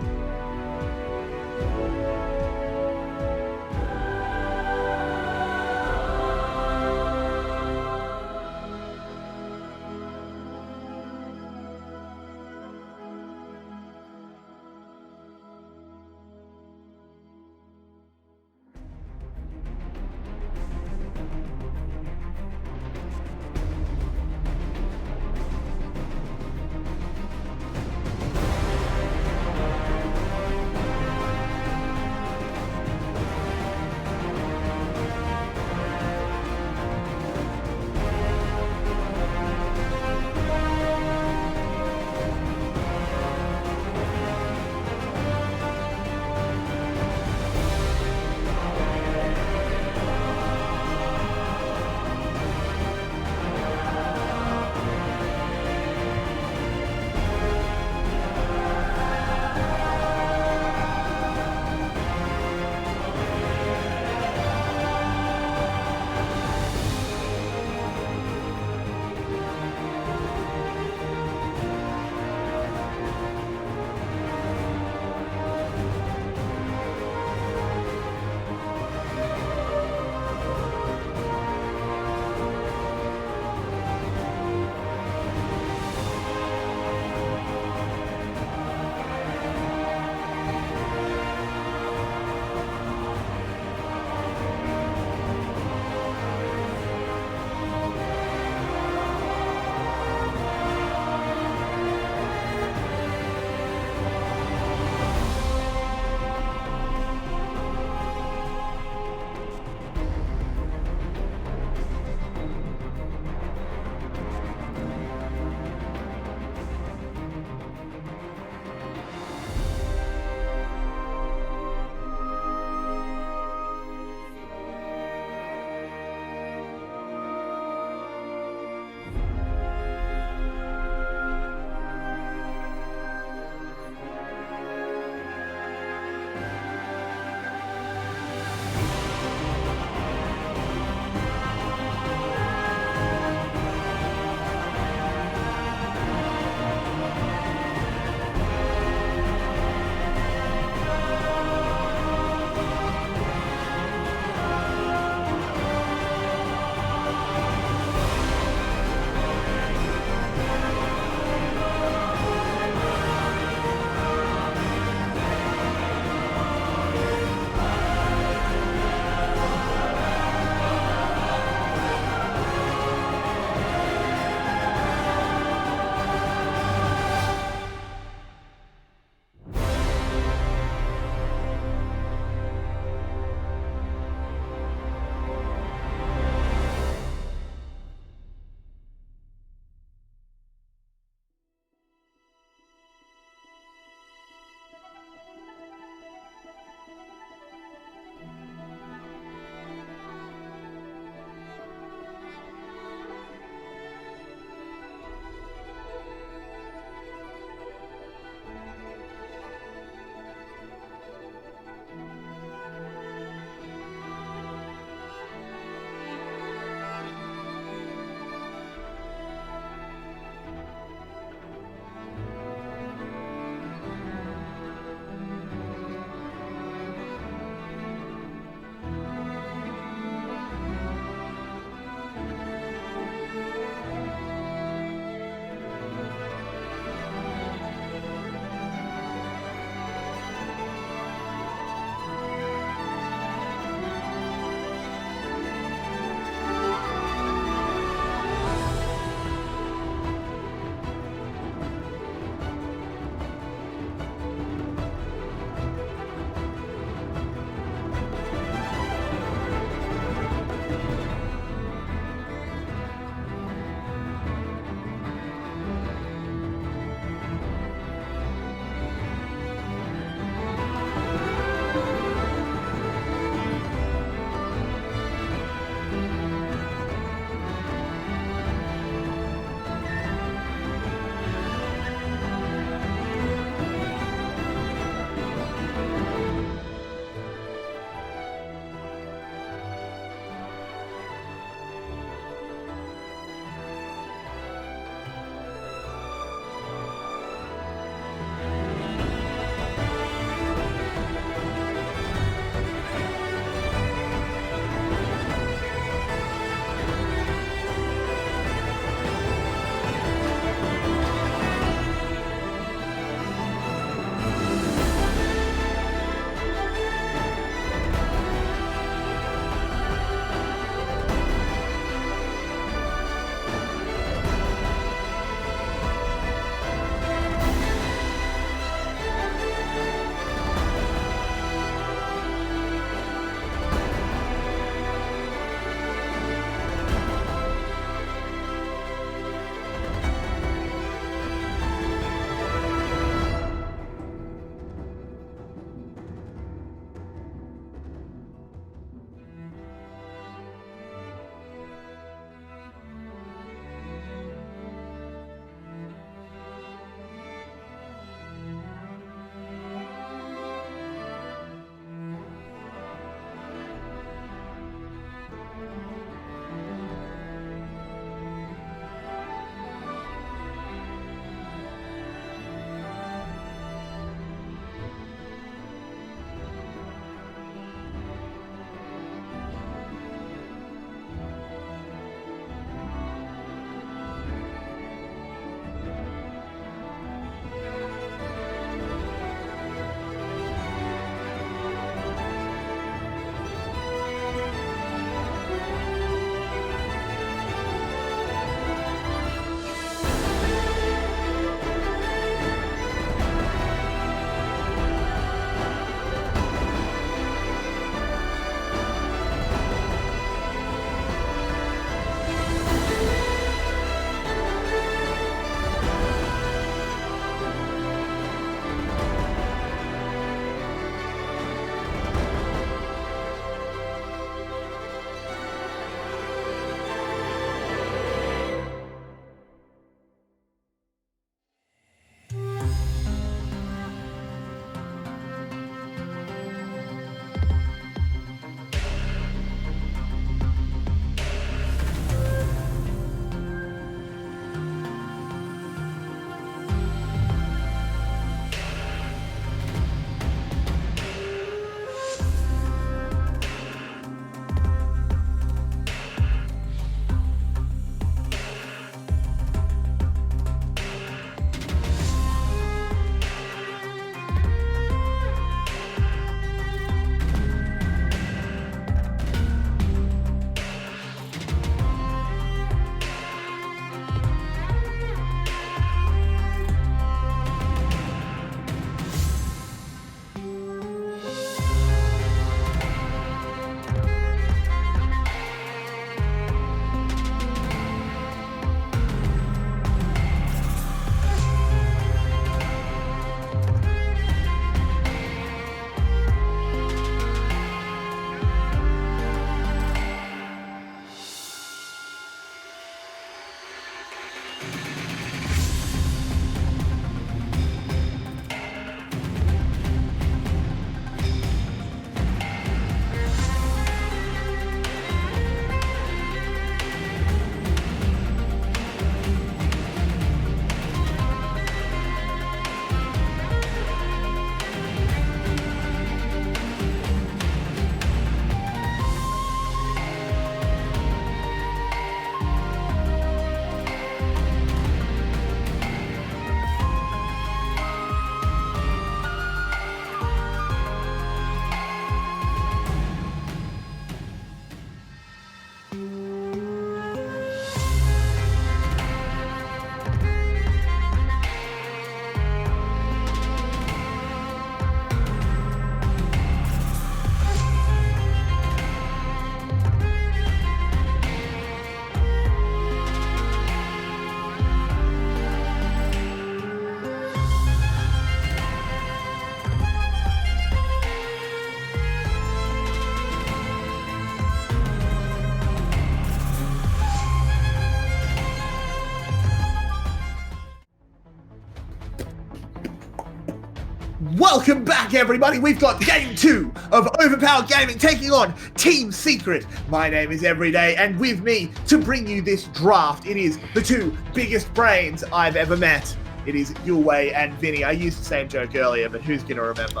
Welcome back, everybody. We've got game 2 of Overpower Gaming taking on Team Secret. My name is Everyday, and with me to bring you this draft, it is the 2 biggest brains I've ever met. It is Yulwei and Vinnie. I used the same joke earlier, but who's going to remember?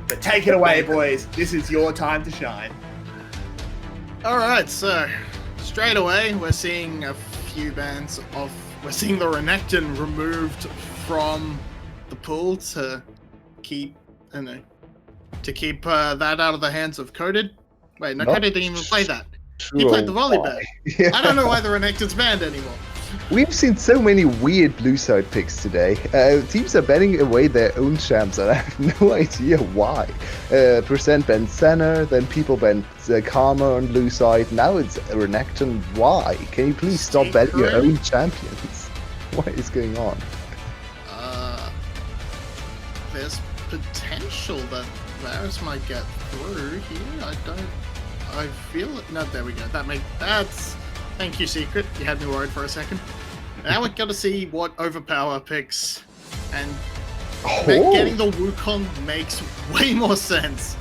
But take it away, boys. This is your time to shine. All right, so straight away we're seeing a few bands of. We're seeing the Renekton removed from the pool to keep, that out of the hands of Coded. Wait, no, Coded didn't even play that. He played the volleyball. Yeah. I don't know why the Renekton's banned anymore. We've seen so many weird blue side picks today. Teams are banning away their own champs, and I have no idea why. Percent banned Senna, then people banned Karma on blue side. Now it's Renekton. Why? Can you please stop banning your own champions? What is going on? There's potential that Varus might get through here. I feel it. No, there we go. That's. Thank you, Secret. You had me worried for a second. Now we've got to see what Overpower picks, and getting the Wukong makes way more sense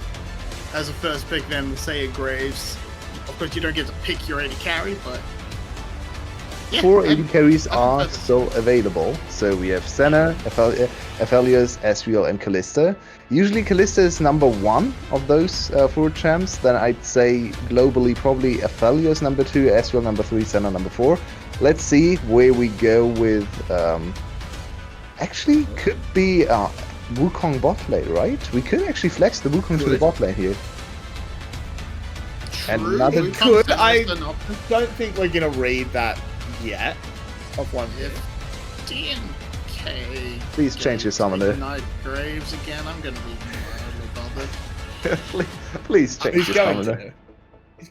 as a first pick than say Graves. Of course, you don't get to pick your AD carry, but yeah, 4 AD carries are still available. So we have Senna, Aphelios, Ezreal, and Kalista. Usually Kalista is number 1 of those 4 champs. Then I'd say globally probably Aphelios number 2, Ezreal number 3, Senna number 4. Let's see where we go with... actually, could be Wukong bot lane, right? We could actually flex the Wukong to the bot lane here. True. And another Good. I don't think we're going to read that yet. Of one if DNK Please change your summoner. Ignite Graves again, I'm gonna be mildly bothered. Please change your summoner.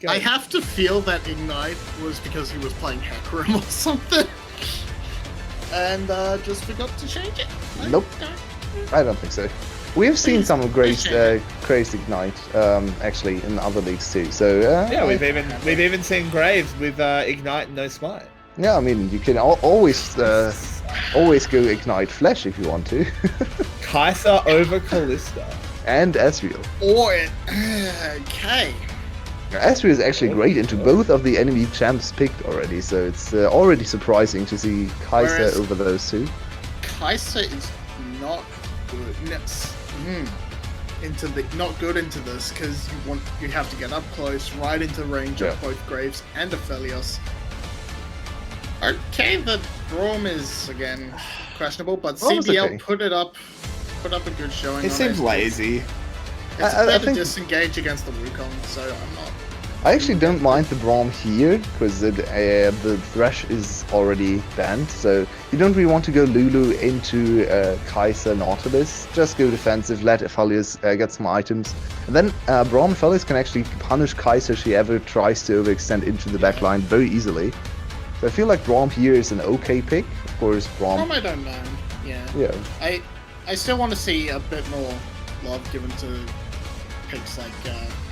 I have to feel that Ignite was because he was playing Hecarim or something. And just forgot to change it. Nope. I don't think so. We have seen some of Graves crazy Ignite actually in other leagues too. So yeah, we've even seen Graves with Ignite and no smite. Yeah, I mean, you can always go Ignite Flash if you want to. Kai'Sa over Kalista. And Ezreal. Okay. Ezreal is actually great into both of the enemy champs picked already, so it's already surprising to see Kai'Sa over those 2. Kai'Sa is not good. Not good into this because you have to get up close, right into range of both Graves and Aphelios. Okay, the Braum is again questionable, but CBL put up a good showing. It seems lazy. It's better to disengage against the Wukong, so I'm not. I actually don't mind the Braum here because the Thresh is already banned, so you don't really want to go Lulu into Kai'Sa Nautilus. Just go defensive, let Aphelios get some items, and then Braum Aphelios can actually punish Kai'Sa if she ever tries to overextend into the backline very easily. So I feel like Braum here is an okay pick. Of course, Braum I don't know. Yeah. I still want to see a bit more love given to picks like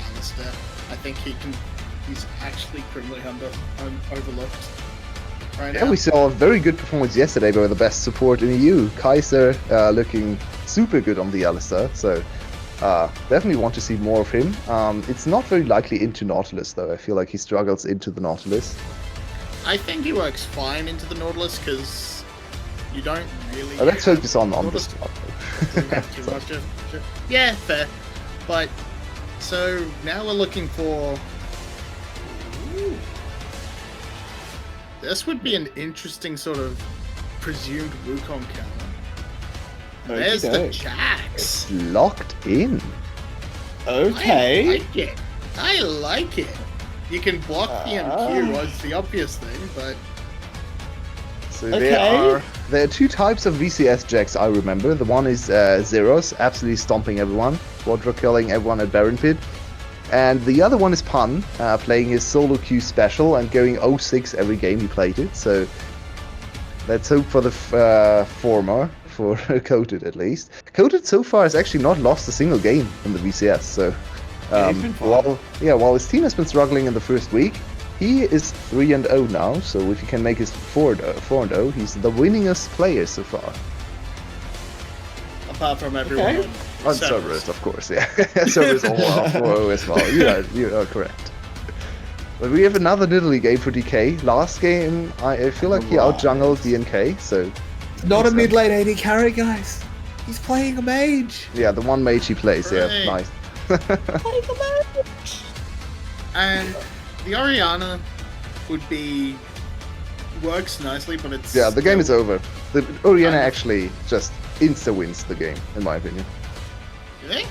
Alistair. I think he's actually criminally overlooked right now. We saw a very good performance yesterday by the best support in EU. Kai'Sa looking super good on the Alistair, so definitely want to see more of him. It's not very likely into Nautilus though. I feel like he struggles into the Nautilus. I think he works fine into the Nautilus because you don't really. Let's focus on this one. Too much yeah, fair. But so now we're looking for. Ooh. This would be an interesting sort of presumed Wukong counter. There's the Jax. It's locked in. Okay. I like it. You can block the MQ was the obvious thing, but... So there are 2 types of VCS Jax I remember. The one is Zeros, absolutely stomping everyone, quadra killing everyone at Baron Pit. And the other one is Pun, playing his solo queue special and going 0-6 every game he played it. So let's hope for the former, for Coded at least. Coded so far has actually not lost a single game in the VCS, so... while his team has been struggling in the first week, he is 3-0 now, so if he can make his 4-0, he's the winningest player so far. Apart from everyone On Cerberus, of course, yeah. Cerberus all as well. You are correct. But we have another Nidalee game for DK. Last game, I feel like he out-jungled DNK, so... Not a mid-lane AD carry, guys. He's playing a mage. Yeah, the one mage he plays, Hooray. yeah, nice. Playing a mage. And the Orianna would be... works nicely, but it's... Yeah, the game is over. The Orianna actually just insta-wins the game, in my opinion. You think?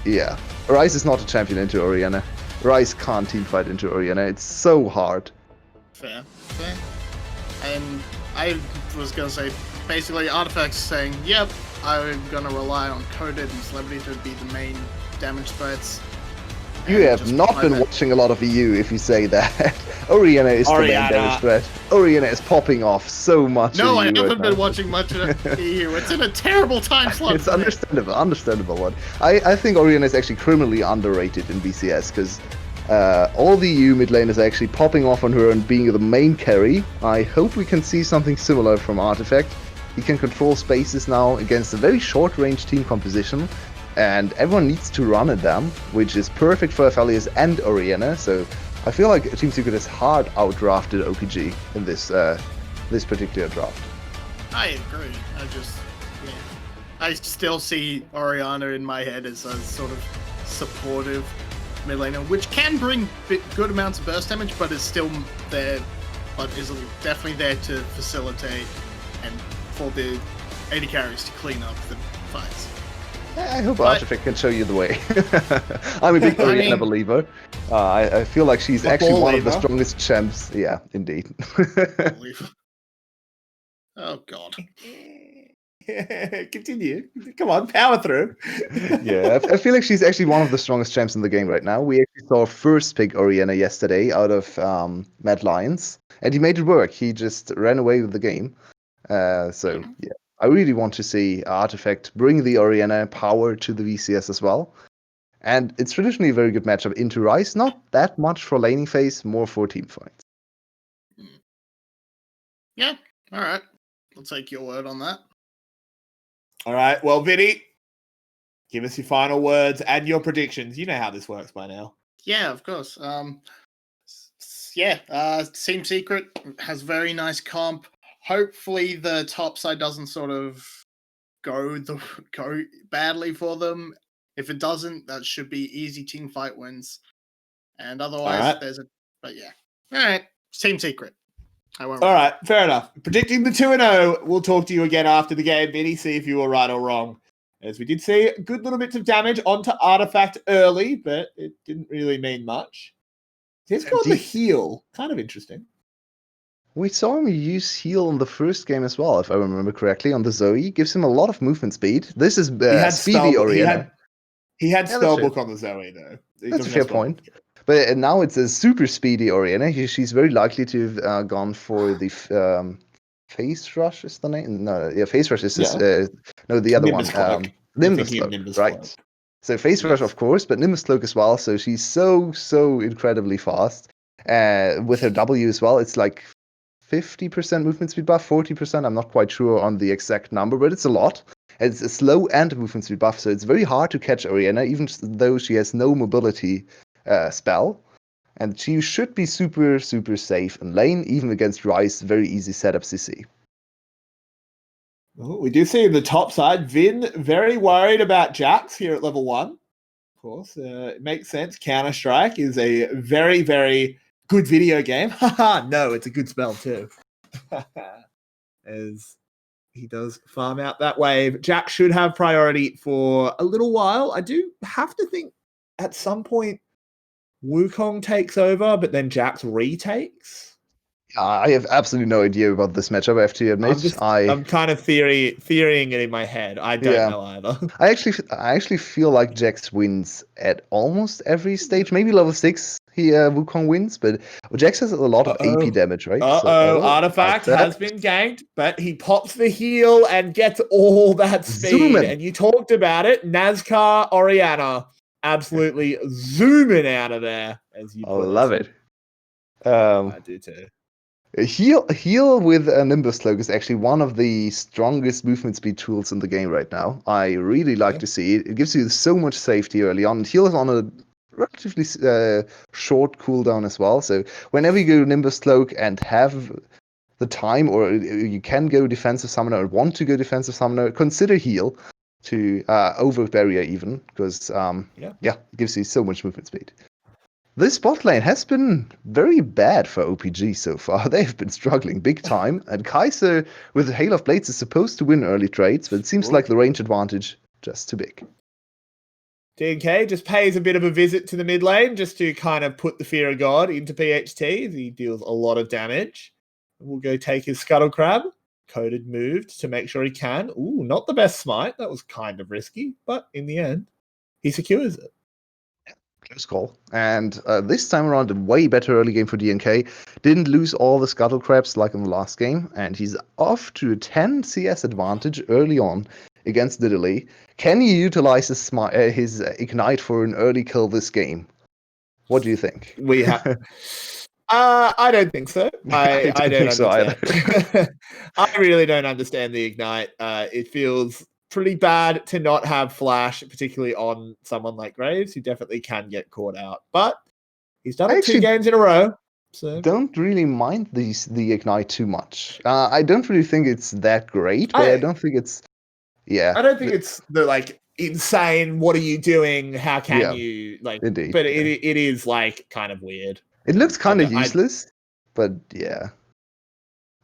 Yeah. Ryze is not a champion into Orianna. Ryze can't teamfight into Orianna. It's so hard. Fair. And I was gonna say, basically, Artifact's saying, yep, I'm gonna rely on Coded and Celebrity to be the main damage threats. You have not been watching a lot of EU if you say that. Orianna is the main damage threat. Orianna is popping off so much. No, I haven't been watching much of EU. It's in a terrible time slot. It's understandable one. I think Orianna is actually criminally underrated in VCS because all the EU mid laners are actually popping off on her and being the main carry. I hope we can see something similar from Artifact. He can control spaces now against a very short range team composition. And everyone needs to run at them, which is perfect for Aphelios and Orianna. So I feel like Team Secret has hard outdrafted OPG in this this particular draft. I agree. I still see Orianna in my head as a sort of supportive mid laner, which can bring good amounts of burst damage, but is still there, but is definitely there to facilitate and for the AD carries to clean up the fights. I hope Artifact can show you the way. I'm a big Orianna believer. I feel like she's actually one of the strongest champs. Yeah, indeed. Oh, God. Continue. Come on, power through. Yeah, I feel like she's actually one of the strongest champs in the game right now. We actually saw first pick Orianna yesterday out of Mad Lions, and he made it work. He just ran away with the game. So, yeah. I really want to see Artifact bring the Orianna power to the VCS as well. And it's traditionally a very good matchup into Ryze. Not that much for laning phase, more for team fights. Yeah, alright. I'll take your word on that. Alright, well, Vinny, give us your final words and your predictions. You know how this works by now. Yeah, of course. Team Secret has very nice comp. Hopefully the top side doesn't sort of go badly for them. If it doesn't, that should be easy team fight wins. And otherwise, but yeah. All right, Team Secret. All right, fair enough. Predicting the 2-0. We'll talk to you again after the game, Vinny, see if you were right or wrong. As we did see good little bits of damage onto Artifact early, but it didn't really mean much. He's got the heal. Kind of interesting. We saw him use heal in the first game as well, if I remember correctly, on the Zoe. Gives him a lot of movement speed. This is speedy Orianna. He had Spellbook on the Zoe, though. That's a fair point. But now it's a super speedy Orianna. She's very likely to have gone for the Phase Rush is the name? No, yeah, Phase Rush is the other one. Nimbus Cloak, right? So Phase Rush, of course, but Nimbus Cloak as well. So she's so incredibly fast. With her W as well, it's like 50% movement speed buff, 40%. I'm not quite sure on the exact number, but it's a lot. It's a slow and movement speed buff, so it's very hard to catch Orianna, even though she has no mobility spell. And she should be super safe in lane, even against Ryze. Very easy setup CC. Well, we do see the top side. Vin very worried about Jax here at level 1. Of course, it makes sense. Counter-Strike is a very good video game. Haha, no, it's a good spell too. As he does farm out that wave. Jack should have priority for a little while. I do have to think at some point Wukong takes over, but then Jax retakes. I have absolutely no idea about this matchup, I have to admit. I'm kind of theorying it in my head. I don't know either. I actually feel like Jax wins at almost every stage. Maybe level 6 Wukong wins, but Jax has a lot of AP damage, right? Artifact has been ganked, but he pops the heal and gets all that speed. And you talked about it. Nazca Orianna absolutely zooming out of there. As you I love it. I do too. A heal with a Nimbus Cloak is actually one of the strongest movement speed tools in the game right now. I really like to see it. It gives you so much safety early on. Heal is on a relatively short cooldown as well. So whenever you go Nimbus Cloak and have the time, or you can go defensive summoner or want to go defensive summoner, consider heal to over barrier even, because it gives you so much movement speed. This bot lane has been very bad for OPG so far. They've been struggling big time, and 𝗧𝗲𝗄 with the Hail of Blades is supposed to win early trades, but it seems like the range advantage just too big. DNK just pays a bit of a visit to the mid lane just to kind of put the fear of God into PHT. He deals a lot of damage. We'll go take his 𝗬𝗏𝗺. Coded moved to make sure he can. Ooh, not the best smite. That was kind of risky, but in the end, he secures it. Close call. And this time around, a way better early game for DNK. Didn't lose all the 𝗬𝗏𝗺s like in the last game, and he's off to a 10 CS advantage early on against Nidalee. Can he utilize his Ignite for an early kill this game? What do you think? We have... I don't think so. I don't think so either. I really don't understand the Ignite. It feels pretty bad to not have flash, particularly on someone like Graves, who definitely can get caught out. But he's done it 2 games in a row. So don't really mind the Ignite too much. I don't really think it's that great, but I don't think it's I don't think it's the like insane. What are you doing? How can you like? Indeed, but it is like kind of weird. It looks kind of useless, but yeah.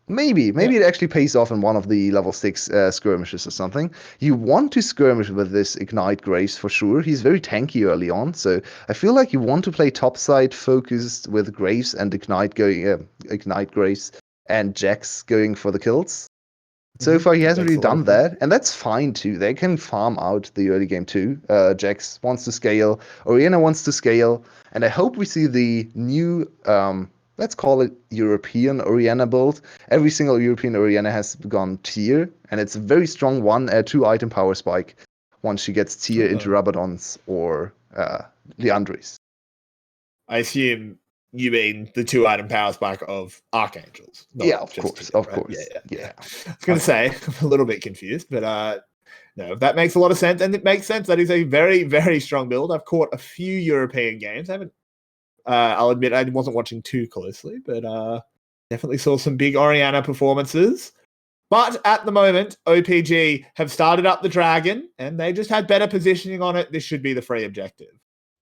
Maybe it actually pays off in one of the level 6 skirmishes or something. You want to skirmish with this Ignite Graves for sure. He's very tanky early on, so I feel like you want to play topside focused with Graves and Ignite Graves and Jax going for the kills. So far, he hasn't really done that, and that's fine too. They can farm out the early game too. Jax wants to scale, Orianna wants to scale, and I hope we see the new, let's call it European Orianna build. Every single European Orianna has gone tier, and it's a very strong 2 item power spike once she gets tier into Rabadons or Liandry's. I assume you mean the 2 item power spike of Archangels. Yeah, of course. Yeah. I was going to say, I'm a little bit confused, but no, that makes a lot of sense. And it makes sense. That is a very, very strong build. I've caught a few European games. I haven't, I'll admit I wasn't watching too closely, but definitely saw some big Orianna performances. But at the moment, OPG have started up the Dragon, and they just had better positioning on it. This should be the free objective.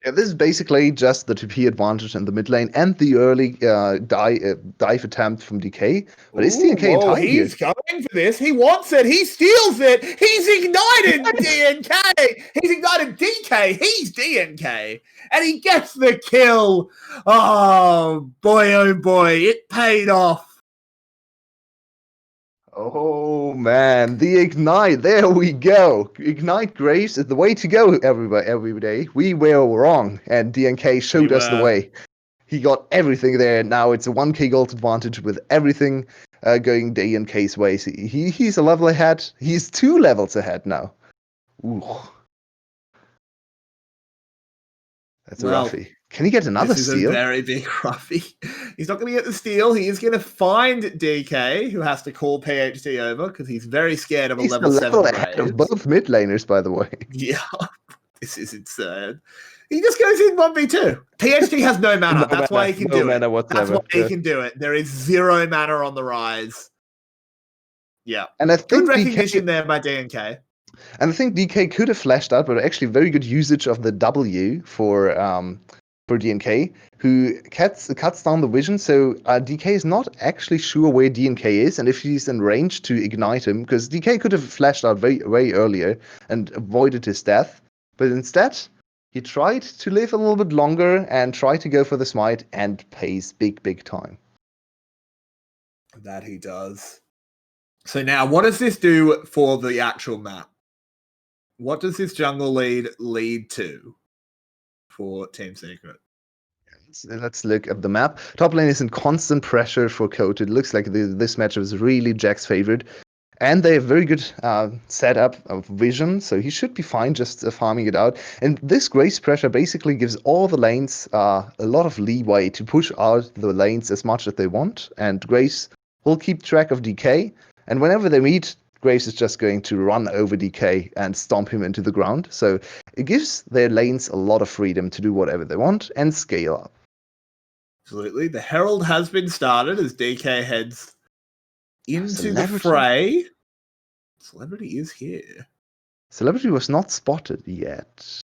Yeah, this is basically just the TP advantage in the mid lane and the early dive attempt from DK. But is DNK in time here? He's going for this. He wants it. He steals it. He's ignited DNK. He's ignited DK. He's DNK. And he gets the kill. Oh, boy, it paid off. Oh man, the Ignite, there we go. Ignite Graves is the way to go every day. We were wrong, and DNK showed us the way. He got everything there. Now it's a 1k gold advantage with everything going DNK's way. So he's a level ahead. He's 2 levels ahead now. Ooh. That's a roughie. Can he get another steal? This is a very big roughie. He's not going to get the steal. He is going to find DK, who has to call PHT over because he's very scared of a level 7 ahead of both mid laners, by the way. Yeah, this is insane. He just goes in 1v2. PHT has no mana. That's why he can do it. That's why he can do it. There is 0 mana on the rise. Yeah. And I think good recognition there by DNK. And I think DK could have flashed out, but actually very good usage of the W for DNK, who cuts down the vision. So DK is not actually sure where DNK is, and if he's in range to ignite him, because DK could have flashed out way earlier and avoided his death. But instead, he tried to live a little bit longer and try to go for the smite, and pays big time. That he does. So now, what does this do for the actual map? What does this jungle lead to for Team Secret? Let's look at the map. Top lane is in constant pressure for 𝗀𝗃𝗃𝗃. It looks like this matchup is really Jack's favorite. And they have very good setup of vision, so he should be fine just farming it out. And this Grace pressure basically gives all the lanes a lot of leeway to push out the lanes as much as they want, and Grace will keep track of DK, and whenever they meet, Grace is just going to run over DK and stomp him into the ground. So it gives their lanes a lot of freedom to do whatever they want and scale up. Absolutely. The Herald has been started as DK heads into Celebrity. the fray. Celebrity is here. Celebrity was not spotted yet.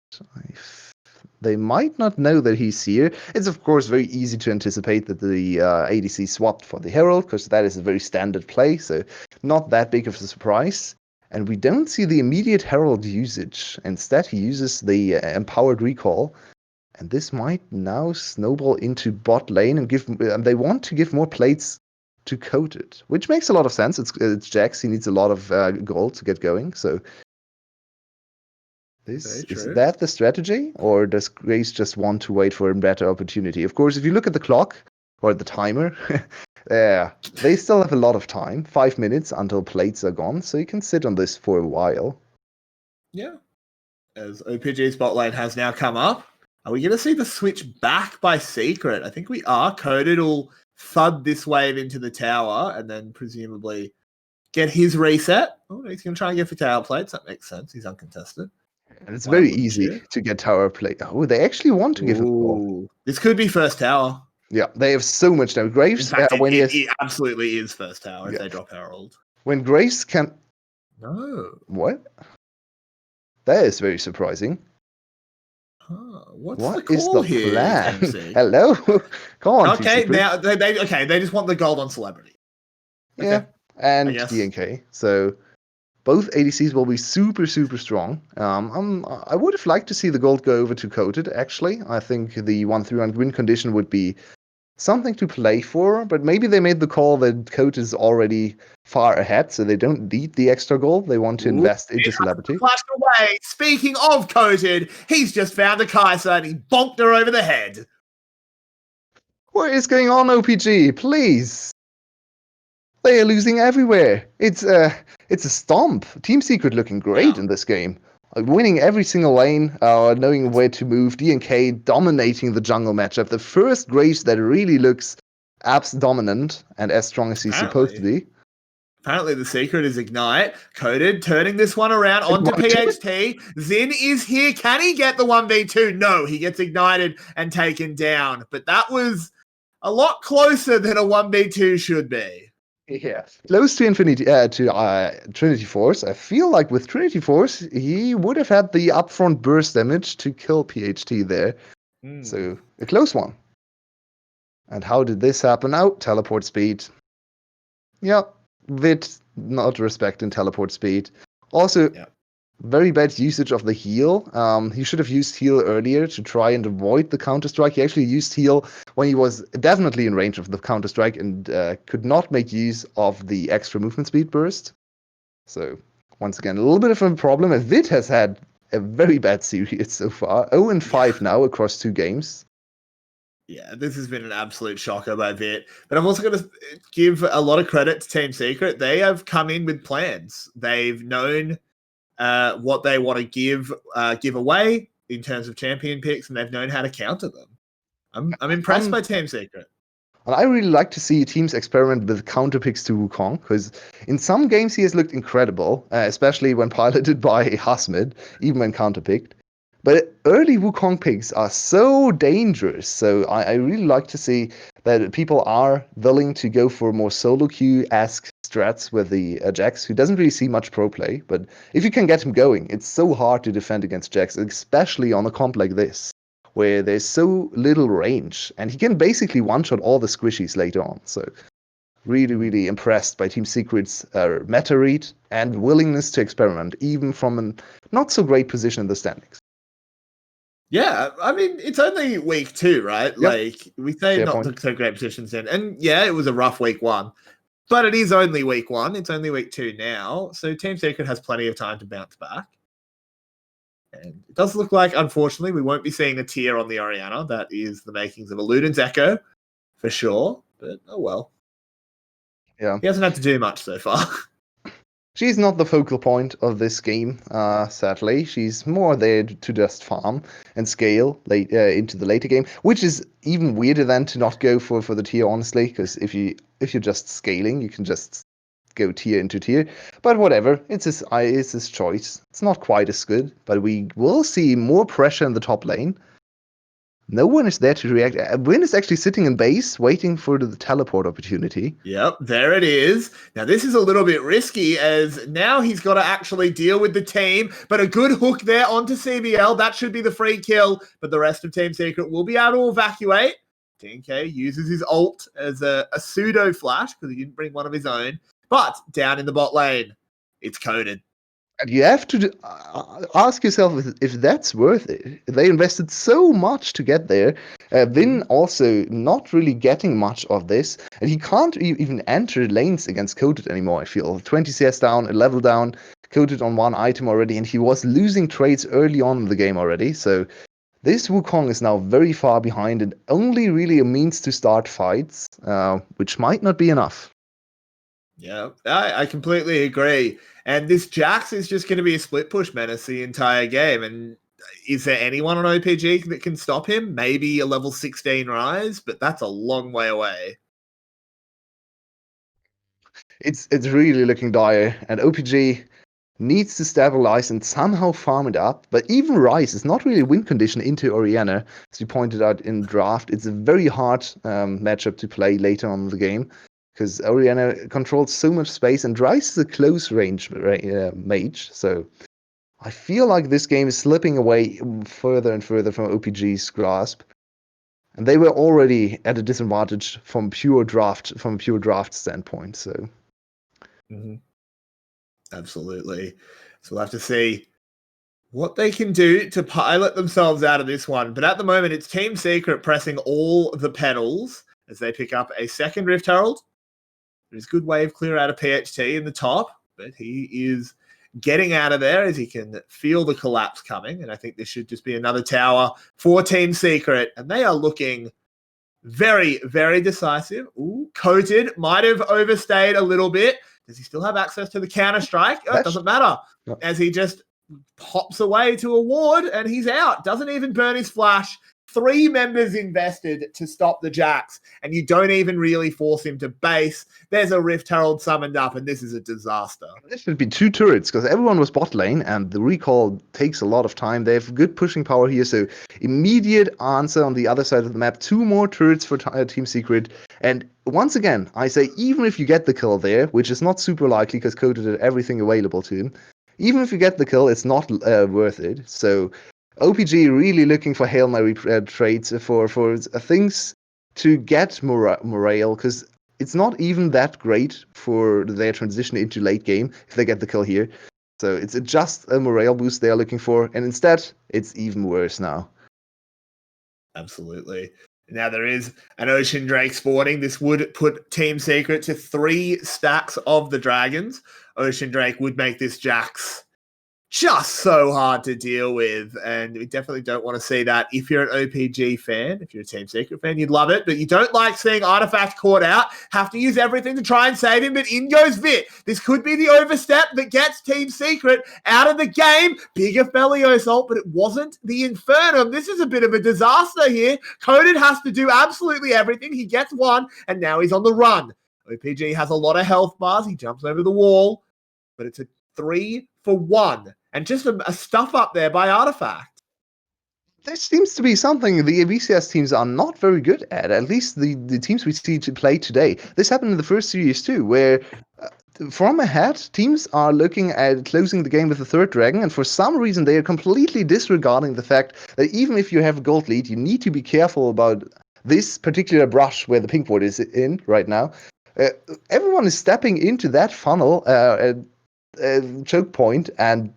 They might not know that he's here. It's of course very easy to anticipate that the ADC swapped for the Herald, because that is a very standard play, so not that big of a surprise. And we don't see the immediate Herald usage. Instead, he uses the empowered recall, and this might now snowball into bot lane and give. They want to give more plates to coat which makes a lot of sense. It's Jax. He needs a lot of gold to get going, so. Is that the strategy, or does Grace just want to wait for a better opportunity? Of course, if you look at the clock or the timer, they still have a lot of time, 5 minutes until plates are gone, so you can sit on this for a while. Yeah. As OPG's bot lane has now come up, are we going to see the switch back by Secret? I think we are. 𝗀𝗃𝗃 will thud this wave into the tower and then presumably get his reset. Oh, he's going to try and get for tower plates. That makes sense. He's uncontested. And it's very easy to get tower plate. Oh, they actually want to give a call. This could be first tower. Yeah, they have so much damage. Graves, in fact, it absolutely is first tower if they drop Herald. When Graves can... No. What? That is very surprising. What is the here, plan? Hello? Come on, okay, now they just want the gold on Celebrity. Okay. Yeah, and DNK. So... both ADCs will be super, super strong. I would have liked to see the gold go over to Coated, actually. I think the 1-3 win condition would be something to play for, but maybe they made the call that Coated is already far ahead, so they don't need the extra gold. They want to invest into Celebrity. Flashed away. Speaking of Coated, he's just found a 𝗂𝗃 and he bonked her over the head. What is going on, OPG? Please. They are losing everywhere. It's a stomp. Team Secret looking great in this game. Winning every single lane, knowing where to move. DNK dominating the jungle matchup. The first Grace that really looks abs dominant and as strong as he's supposed to be. Apparently the secret is Ignite. Coated turning this one around onto PHT. Xin is here. Can he get the 1v2? No, he gets ignited and taken down. But that was a lot closer than a 1v2 should be. Yeah, close to Infinity Trinity Force. I feel like with Trinity Force, he would have had the upfront burst damage to kill PHT there. So a close one. And how did this happen? Out teleport speed. Yeah, Vit not respecting teleport speed. Also, very bad usage of the heal. He should have used heal earlier to try and avoid the counter-strike. He actually used heal when he was definitely in range of the counter-strike and could not make use of the extra movement speed burst. So, once again, a little bit of a problem. Vit has had a very bad series so far. 0-5 now across 2 games. Yeah, this has been an absolute shocker by Vit. But I'm also going to give a lot of credit to Team Secret. They have come in with plans. They've known what they want to give away in terms of champion picks, and they've known how to counter them. I'm impressed by Team Secret. And I really like to see teams experiment with counter picks to Wukong, because in some games he has looked incredible, especially when piloted by 𝗂𝗃, even when counter picked. But early Wukong picks are so dangerous, so I really like to see that people are willing to go for more solo queue-esque strats with the Jax, who doesn't really see much pro play, but if you can get him going, it's so hard to defend against Jax, especially on a comp like this, where there's so little range, and he can basically one-shot all the squishies later on. So really, really impressed by Team Secret's meta read and willingness to experiment, even from a not-so-great position in the standings. Yeah, I mean, it's only week 2, right? Yep. Like, we say Fair not point. so great positions in. And yeah, it was a rough week 1. But it is only week 1. It's only week 2 now. So Team Secret has plenty of time to bounce back. And it does look like, unfortunately, we won't be seeing a tier on the Orianna. That is the makings of a Luden's Echo, for sure. But, oh well. Yeah. He hasn't had to do much so far. She's not the focal point of this game, sadly. She's more there to just farm and scale into the later game, which is even weirder than to not go for the tier, honestly, because if you're just scaling, you can just go tier into tier. But whatever, it's his choice. It's not quite as good, but we will see more pressure in the top lane. No one is there to react. Win is actually sitting in base, waiting for the teleport opportunity. Yep, there it is. Now, this is a little bit risky, as now he's got to actually deal with the team, but a good hook there onto CBL. That should be the free kill, but the rest of Team Secret will be able to evacuate. TNK uses his ult as a pseudo flash, because he didn't bring one of his own. But down in the bot lane, it's coded. And you have to ask yourself if that's worth it. They invested so much to get there. Vin also not really getting much of this, and he can't even enter lanes against Coded anymore, I feel. 20 CS down, a level down, Coded on one item already, and he was losing trades early on in the game already. So this Wukong is now very far behind and only really a means to start fights, which might not be enough. Yeah, I completely agree. And this Jax is just going to be a split push menace the entire game. And is there anyone on OPG that can stop him? Maybe a level 16 rise, but that's a long way away. It's really looking dire, and OPG needs to stabilize and somehow farm it up. But even Rise is not really a win condition into Orianna, as you pointed out in draft. It's a very hard matchup to play later on in the game, because Orianna controls so much space, and Rise is a close range mage. So I feel like this game is slipping away further and further from OPG's grasp. And they were already at a disadvantage from a pure draft standpoint. So. Mm-hmm. Absolutely. So we'll have to see what they can do to pilot themselves out of this one. But at the moment, it's Team Secret pressing all the pedals as they pick up a second Rift Herald. There's good wave clear out of PHT in the top, but he is getting out of there as he can feel the collapse coming. And I think this should just be another tower for Team Secret. And they are looking very, very decisive. Ooh, Coated might have overstayed a little bit. Does he still have access to the counter-strike? Oh, it doesn't matter. No. As he just pops away to a ward and he's out. Doesn't even burn his flash. 3 members invested to stop the Jax, and you don't even really force him to base. There's a Rift Herald summoned up, and this is a disaster. This should be 2 turrets, because everyone was bot lane, and the recall takes a lot of time. They have good pushing power here, so immediate answer on the other side of the map. 2 more turrets for Team Secret, and once again, I say, even if you get the kill there, which is not super likely, because Coded did everything available to him, even if you get the kill, it's not worth it. So OPG really looking for Hail Mary trades for things to get morale, because it's not even that great for their transition into late game if they get the kill here. So it's just a morale boost they're looking for, and instead, it's even worse now. Absolutely. Now there is an Ocean Drake spawning. This would put Team Secret to 3 stacks of the dragons. Ocean Drake would make this Jax just so hard to deal with, and we definitely don't want to see that. If you're an OPG fan, if you're a Team Secret fan, you'd love it, but you don't like seeing Artifact caught out, have to use everything to try and save him, but in goes Vit. This could be the overstep that gets Team Secret out of the game. Bigger Felios ult, but it wasn't the Infernum. This is a bit of a disaster here. Coded has to do absolutely everything. He gets 1, and now he's on the run. OPG has a lot of health bars. He jumps over the wall, but it's a 3 for 1. And just a stuff up there by Artifact. There seems to be something the VCS teams are not very good at least the teams we see to play today. This happened in the first series too, where from ahead, teams are looking at closing the game with the 3rd dragon, and for some reason they are completely disregarding the fact that even if you have a gold lead, you need to be careful about this particular brush where the pink ward is in right now. Everyone is stepping into that funnel choke point and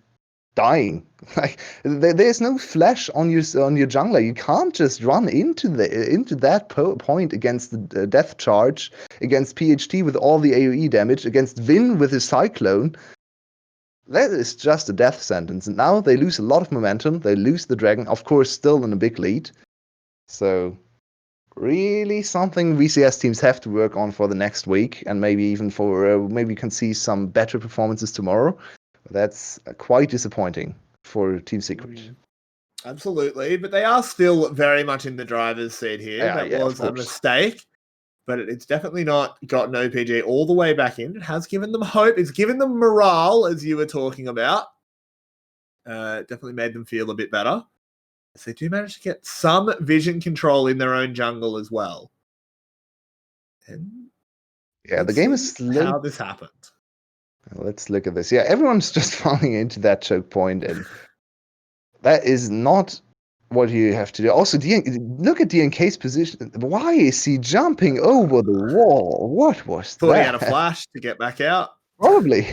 dying. Like there's no flash on your jungler. You can't just run into that point against the death charge, against PHT with all the AoE damage, against Vin with his cyclone. That is just a death sentence. And now they lose a lot of momentum. They lose the dragon, of course, still in a big lead. So really something VCS teams have to work on for the next week, and maybe even for maybe you can see some better performances tomorrow. That's quite disappointing for Team Secret. Absolutely, but they are still very much in the driver's seat here. That was a mistake, but it's definitely not gotten OPG all the way back in. It has given them hope. It's given them morale, as you were talking about. Definitely made them feel a bit better. So they do manage to get some vision control in their own jungle as well. And yeah, the game is how this happened. Let's look at this. Yeah, everyone's just falling into that choke point, and that is not what you have to do. Also, look at 𝗬𝗃𝗃𝗍's position. Why is he jumping over the wall? What was Thought that? He had a flash to get back out. Probably.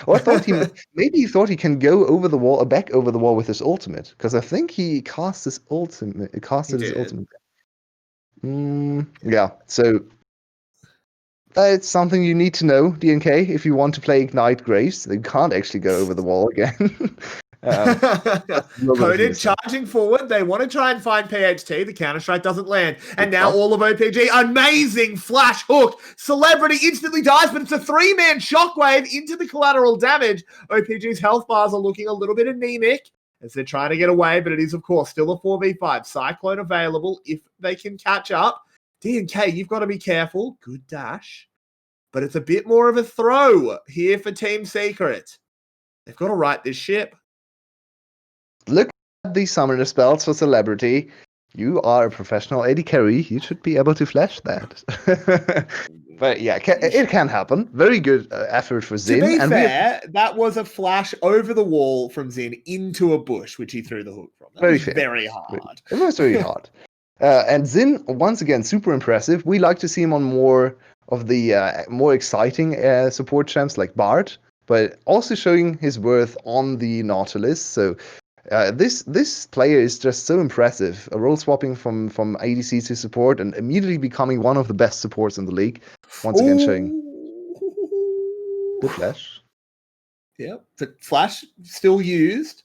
Or I thought maybe he thought he can go over the wall, or back over the wall with his ultimate, because I think he casted his ultimate. Yeah, so that's something you need to know, 𝗬𝗃𝗃, if you want to play Ignite Graves. They can't actually go over the wall again. Coded charging forward. They want to try and find PHT. The counter-strike doesn't land. And now all of OPG, amazing flash hook. Celebrity instantly dies, but it's a 3-man shockwave into the collateral damage. OPG's health bars are looking a little bit anemic as they're trying to get away, but it is, of course, still a 4v5. 𝗧𝗏 available if they can catch up. 𝗬𝗃𝗃, you've got to be careful. Good dash. But it's a bit more of a throw here for Team Secret. They've got to right this ship. Look at the summoner spells for Celebrity. You are a professional AD carry. You should be able to flash that. But yeah, it can happen. Very good effort for Xin. To be fair, that was a flash over the wall from Xin into a bush, which he threw the hook from. That was very hard. It was very hard. And Xin, once again, super impressive. We like to see him on more of the more exciting support champs like Bard, but also showing his worth on the Nautilus. So this player is just so impressive. A role swapping from ADC to support and immediately becoming one of the best supports in the league. Once again, showing good flash. Yeah, but flash still used.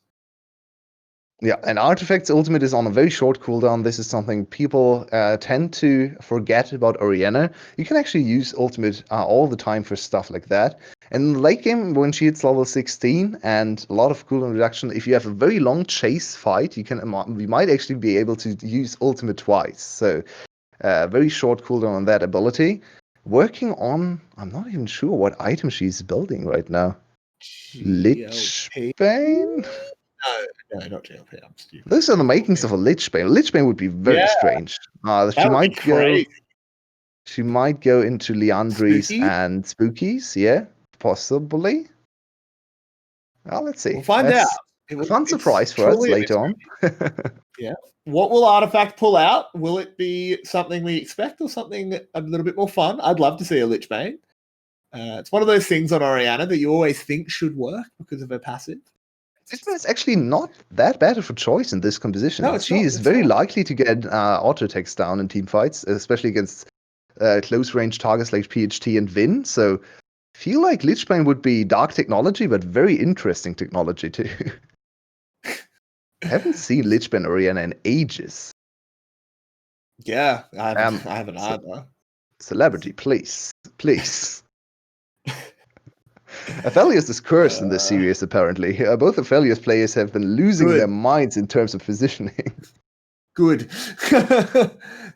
Yeah, and Artifact's ultimate is on a very short cooldown. This is something people tend to forget about Orianna. You can actually use ultimate all the time for stuff like that. And in the late game, when she hits level 16 and a lot of cooldown reduction, if you have a very long chase fight, we might actually be able to use ultimate twice. So very short cooldown on that ability. Working on, I'm not even sure what item she's building right now. 𝗏𝗃𝗃? No, not GLP. I'm stupid. Those are the makings of a 𝗏𝗃𝗃. 𝗏𝗃𝗃 would be very strange. She might go into Liandry's and Spookies. Yeah, possibly. Well, let's see. We'll find out. A fun surprise for us later on. Yeah. What will Artifact pull out? Will it be something we expect or something a little bit more fun? I'd love to see a 𝗏𝗏𝗃. It's one of those things on Orianna that you always think should work because of her passive. It's actually not that bad of a choice in this composition. No, she is very likely to get auto attacks down in team fights, especially against close range targets like PHT and Vin. So I feel like 𝗏𝗏𝗃 would be dark technology, but very interesting technology too. I haven't seen 𝗏𝗏𝗃 Orianna in ages. Yeah, I haven't either. Celebrity, please. Aphelios is cursed in this series, apparently. Both Aphelios players have been losing their minds in terms of positioning. Good. The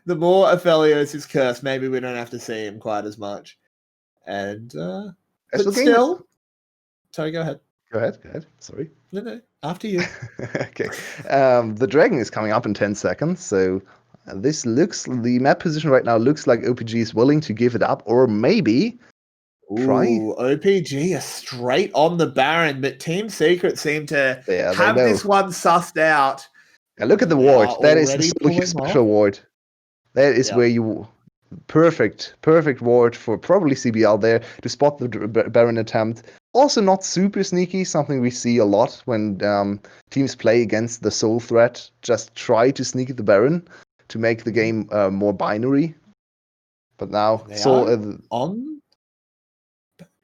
more Aphelios is cursed, maybe we don't have to see him quite as much. And but still... Sorry, go ahead. Go ahead. Sorry. No, after you. Okay. The dragon is coming up in 10 seconds, so the map position right now looks like OPG is willing to give it up, or maybe... OPG are straight on the Baron, but Team Secret seem to have this one sussed out. Now look at the ward. That is the special ward. That is where you perfect ward for probably CBL there to spot the Baron attempt. Also not super sneaky, something we see a lot when teams play against the soul threat. Just try to sneak the Baron to make the game more binary. But now on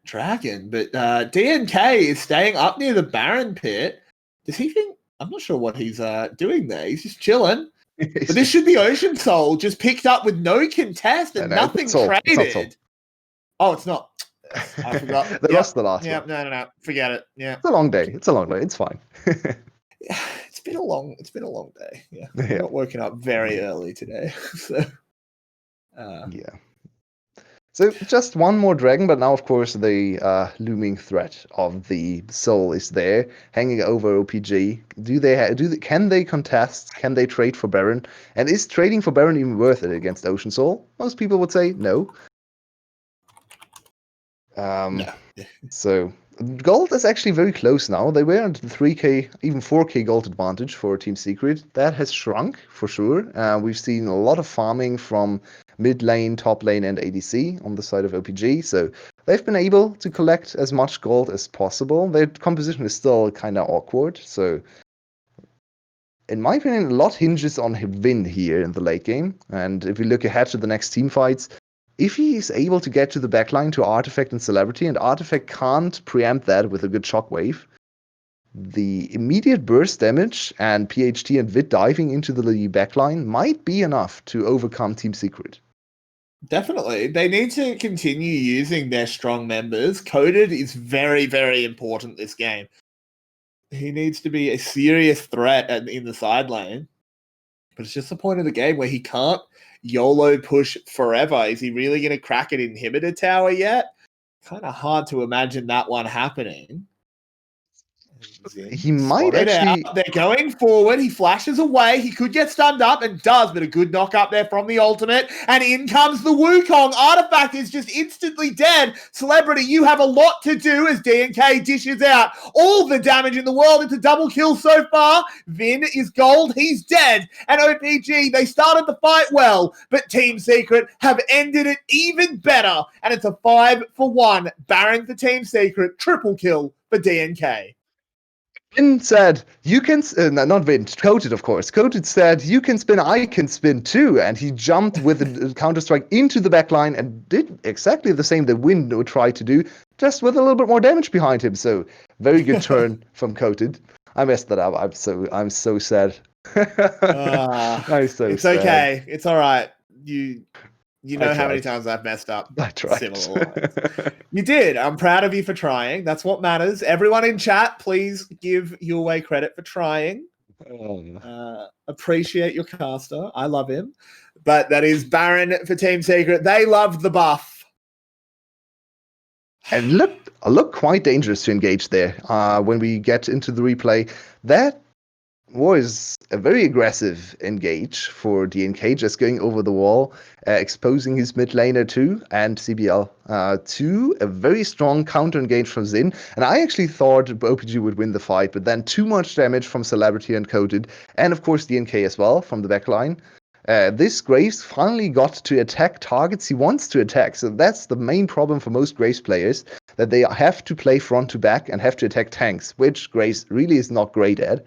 Dragon, but 𝗬𝗃𝗃 is staying up near the Baron pit. Does he think? I'm not sure what he's doing there. He's just chilling. But this should be 𝗀𝗃𝗃𝗁 just picked up with no contest and nothing traded. Oh, it's not. I forgot. They lost the last one. No. Forget it. Yeah. It's a long day. It's fine. It's been a long day. Yeah. I got woken up very early today. So yeah. So just one more dragon, but now of course the looming threat of the soul is there, hanging over OPG. Can they contest? Can they trade for Baron? And is trading for Baron even worth it against Ocean Soul? Most people would say no. no. So gold is actually very close now. They were at the 3k, even 4k gold advantage for Team Secret. That has shrunk for sure. We've seen a lot of farming from mid lane, top lane, and ADC on the side of OPG. So they've been able to collect as much gold as possible. Their composition is still kind of awkward. So in my opinion, a lot hinges on Vin here in the late game. And if we look ahead to the next team fights, if he is able to get to the backline to Artifact and Celebrity, and Artifact can't preempt that with a good shockwave, the immediate burst damage and PHT and Vid diving into the backline might be enough to overcome Team Secret. Definitely. They need to continue using their strong members. Coded is very, very important this game. He needs to be a serious threat in the side lane. But it's just the point of the game where he can't YOLO push forever. Is he really going to crack an inhibitor tower yet? Kind of hard to imagine that one happening. He might actually... They're going forward. He flashes away. He could get stunned up and does, but a good knock up there from the ultimate. And in comes the Wukong. Artifact is just instantly dead. Celebrity, you have a lot to do as DNK dishes out all the damage in the world. It's a double kill so far. Vin is gold. He's dead. And OPG, they started the fight well, but Team Secret have ended it even better. And it's a 5-for-1 Baron for Team Secret. Triple kill for DNK. Vin said, you can... not Vin, Coded, of course. Coded said, you can spin, I can spin too. And he jumped with a counter-strike into the backline and did exactly the same that Vin would try to do, just with a little bit more damage behind him. So, very good turn from Coded. I messed that up. I'm so sad. I'm so it's sad. Okay. It's all right. You know how many tried. times I've messed up. I tried. Similar lines. You did. I'm proud of you for trying. That's what matters. Everyone in chat, please give Yulwei credit for trying. Appreciate your caster. I love him. But that is Baron for Team Secret. They love the buff. And look quite dangerous to engage there. When we get into the replay, that was a very aggressive engage for DNK, just going over the wall, exposing his mid laner too, and CBL to a very strong counter engage from Xin. And I actually thought OPG would win the fight, but then too much damage from Celebrity and Coded, and of course DNK as well from the backline. This Graves finally got to attack targets he wants to attack. So that's the main problem for most Graves players, that they have to play front to back and have to attack tanks, which Graves really is not great at.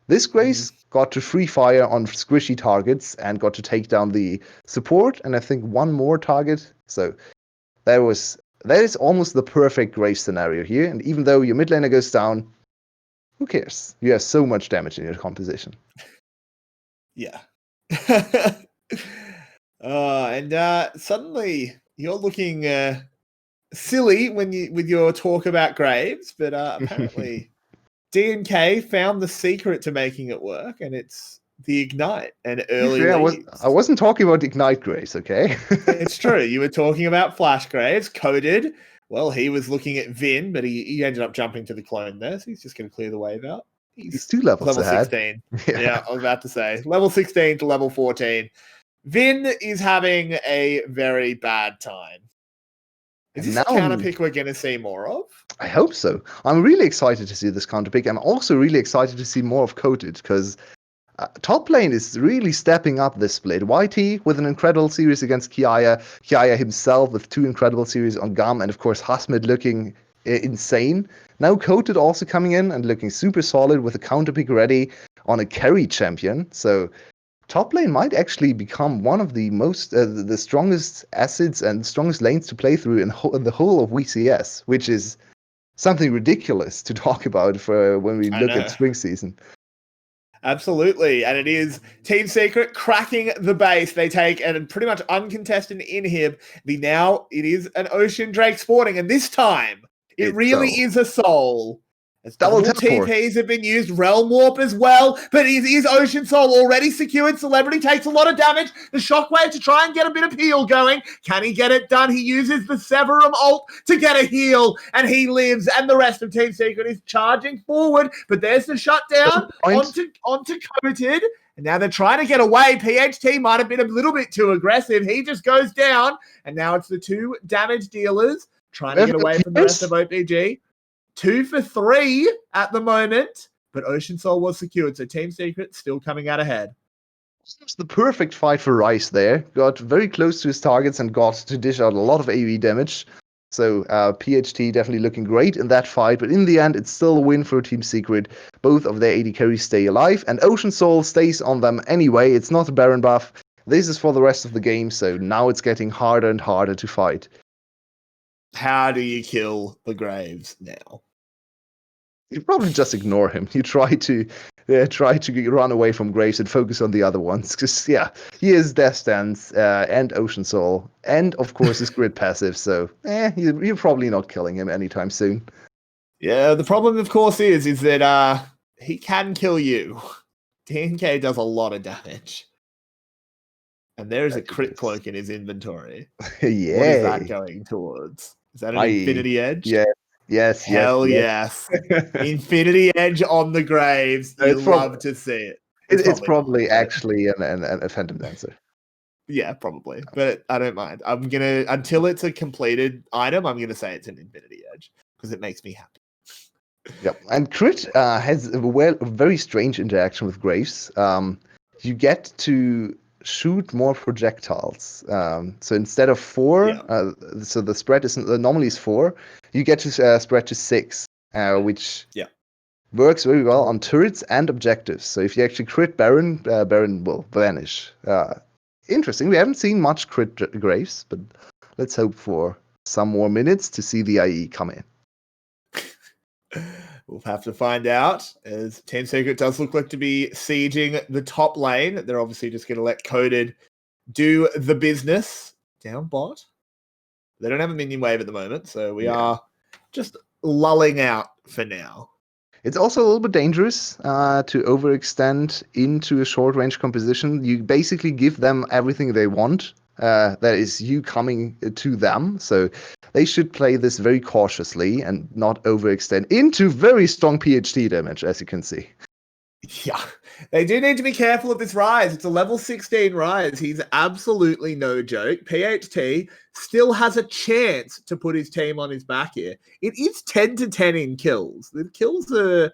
This Grace got to free fire on squishy targets and got to take down the support and I think one more target. So that is almost the perfect Grace scenario here. And even though your mid laner goes down, who cares? You have so much damage in your composition. Yeah. Suddenly you're looking silly with your talk about Graves, but apparently DNK found the secret to making it work, and it's the Ignite and early I wasn't talking about Ignite Graves, okay? It's true. You were talking about Flash Graves. Coded. Well, he was looking at Vin, but he ended up jumping to the clone there, so he's just going to clear the wave out. He's 2 levels ahead. 16. Yeah, I was about to say. Level 16 to level 14. Vin is having a very bad time. Is this a counter pick we're going to see more of? I hope so. I'm really excited to see this counter pick. I'm also really excited to see more of Coded, because top lane is really stepping up this split. YT with an incredible series against 𝗬𝗃𝗃. 𝗬𝗃𝗃 himself with 2 incredible series on Gum, and of course 𝗲𝗃𝗃𝗁 looking insane. Now Coded also coming in and looking super solid with a counter pick ready on a carry champion. So top lane might actually become one of the most the strongest assets and strongest lanes to play through in the whole of VCS, which is something ridiculous to talk about for when we look at spring season. Absolutely. And it is Team Secret cracking the base. They take and pretty much uncontested inhib. It is an Ocean Drake sporting, and this time it really is a soul. As double TPs have been used, 𝗀𝗁𝗺 as well, but it is Ocean Soul already secured. Celebrity takes a lot of damage. The Shockwave to try and get a bit of heal going. Can he get it done? He uses the 𝗧𝗲𝗺𝗺 ult to get a heal, and he lives, and the rest of Team Secret is charging forward, but there's the shutdown onto 𝗬𝗀𝗏𝗃, and now they're trying to get away. PHT might have been a little bit too aggressive. He just goes down, and now it's the two damage dealers trying to get away from the rest of OPG. 2 for 3 at the moment, but Ocean Soul was secured, so Team Secret still coming out ahead. It's the perfect fight for Rice there. Got very close to his targets and got to dish out a lot of AoE damage. So PHT definitely looking great in that fight, but in the end, it's still a win for Team Secret. Both of their AD carries stay alive, and Ocean Soul stays on them anyway. It's not a Baron buff. This is for the rest of the game, so now it's getting harder and harder to fight. How do you kill the Graves now? You probably just ignore him. You try to run away from Graves and focus on the other ones. Because, yeah, he is Death Stance and Ocean Soul. And, of course, his grid passive. So, you're probably not killing him anytime soon. Yeah, the problem, of course, is that he can kill you. DNK does a lot of damage. And there is a crit cloak in his inventory. Yeah. What is that going towards? Is that an Infinity Edge? Yeah. Yes. Hell yes. Infinity Edge on the Graves. You love to see it. It's probably actually a Phantom Dancer. Yeah, probably. But I don't mind. I'm going to, until it's a completed item, I'm going to say it's an Infinity Edge because it makes me happy. Yep. And Crit has a very strange interaction with Graves. You get to shoot more projectiles. So instead of 4, so the spread is normally is 4, you get to spread to 6, which works very well on turrets and objectives. So if you actually crit Baron, Baron will vanish. Interesting. We haven't seen much crit Graves, but let's hope for some more minutes to see the IE come in. We'll have to find out, as Team Secret does look like to be sieging the top lane. They're obviously just going to let Coded do the business down bot. They don't have a minion wave at the moment, so we are just lulling out for now. It's also a little bit dangerous to overextend into a short-range composition. You basically give them everything they want. That is you coming to them. So they should play this very cautiously and not overextend into very strong PHT damage, as you can see. Yeah, they do need to be careful of this Rise. It's a level 16 Rise. He's absolutely no joke. PHT still has a chance to put his team on his back here. It is 10-10 in kills. The kills are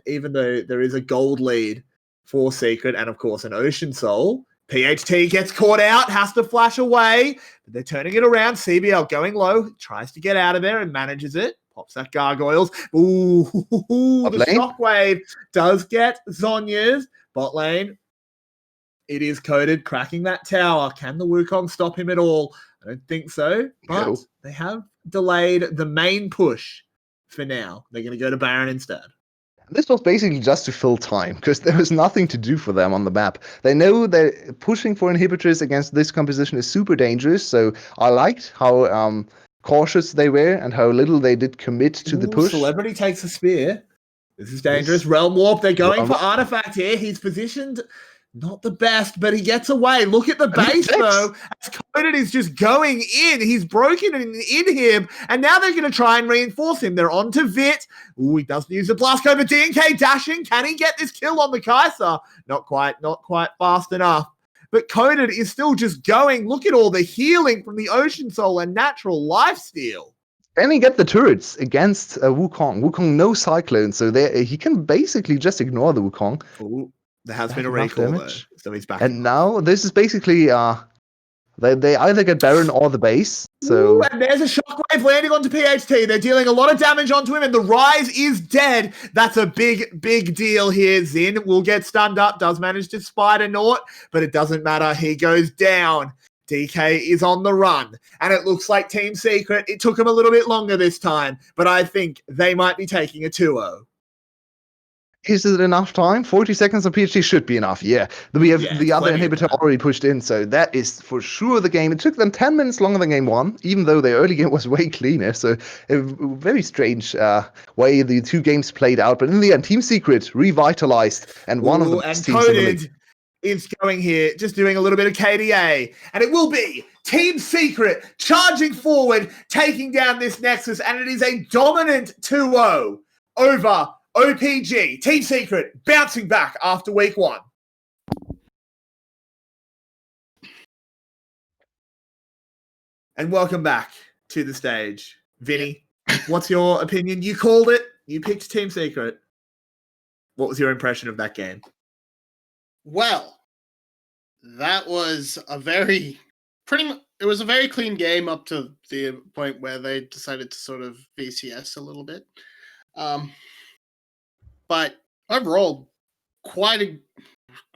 even though there is a gold lead for Secret and, of course, an Ocean Soul. PHT gets caught out, has to flash away. But they're turning it around. CBL going low, tries to get out of there and manages it. Pops that gargoyles. Ooh, the shockwave does get Zhonya's. Bot lane, it is Coded, cracking that tower. Can the Wukong stop him at all? I don't think so, but they have delayed the main push for now. They're going to go to Baron instead. This was basically just to fill time, because there was nothing to do for them on the map. They know that pushing for inhibitors against this composition is super dangerous, so I liked how cautious they were and how little they did commit to the push. Celebrity takes a spear. This is dangerous. 𝗀𝗁𝗺, they're going for Artifact here. He's positioned not the best, but he gets away. Look at the base, though. As Coded is just going in. He's broken in him, and now they're going to try and reinforce him. They're on to Vit. Ooh, he doesn't use the blast code, but DNK dashing. Can he get this kill on the 𝗂𝗃? Not quite fast enough. But Coded is still just going. Look at all the healing from the Ocean Soul and natural lifesteal. And he get the turrets against Wukong. Wukong no Cyclone, so he can basically just ignore the Wukong. Ooh. There has been a recall, though, so he's back. And now this is basically they either get Baron or the base. So and there's a shockwave landing onto PHT. They're dealing a lot of damage onto him, and the Rise is dead. That's a big deal here. Xin will get stunned up, does manage to spider 𝗏, but it doesn't matter. He goes down. DK is on the run, and it looks like Team Secret, it took him a little bit longer this time, but I think they might be taking a 2-0. Is it enough time? 40 seconds of PhD should be enough. Yeah. We have Yeah, the it's other plenty of inhibitor time. already pushed in, so that is for sure the game. It took them 10 minutes longer than game one, even though the early game was way cleaner. So a very strange way the two games played out. But in the end, Team Secret revitalized and one of the Ooh, best and teams in the league. Coded is going here, just doing a little bit of KDA. And it will be Team Secret charging forward, taking down this Nexus. And it is a dominant 2-0 over OPG. Team Secret bouncing back after week one. And welcome back to the stage. Vinny, what's your opinion? You called it. You picked Team Secret. What was your impression of that game? Well, that was a very it was a very clean game up to the point where they decided to sort of VCS a little bit. But overall,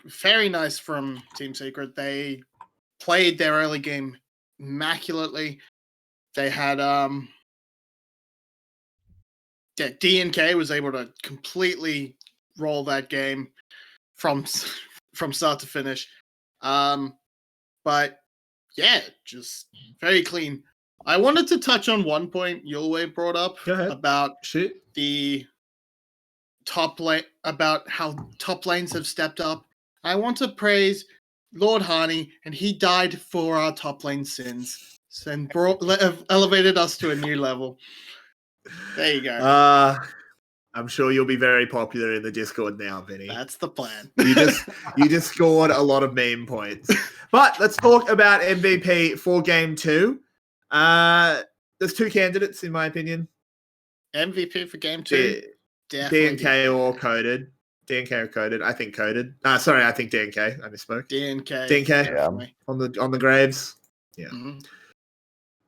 very nice from Team Secret. They played their early game immaculately. They had DNK was able to completely roll that game from start to finish. But yeah, just very clean. I wanted to touch on one point Yulwei brought up about the top lane, about how top lanes have stepped up. I want to praise 𝗀𝗲𝗺, and he died for our top lane sins and elevated us to a new level. There you go. I'm sure you'll be very popular in the Discord now, Vinny. That's the plan. You just scored a lot of meme points. But let's talk about MVP for game 2. There's two candidates, in my opinion. MVP for game 2? DNK or Coded. DNK or Coded. I think Coded. Sorry, I think DNK. I misspoke. DNK. On the Graves. Yeah. Mm-hmm.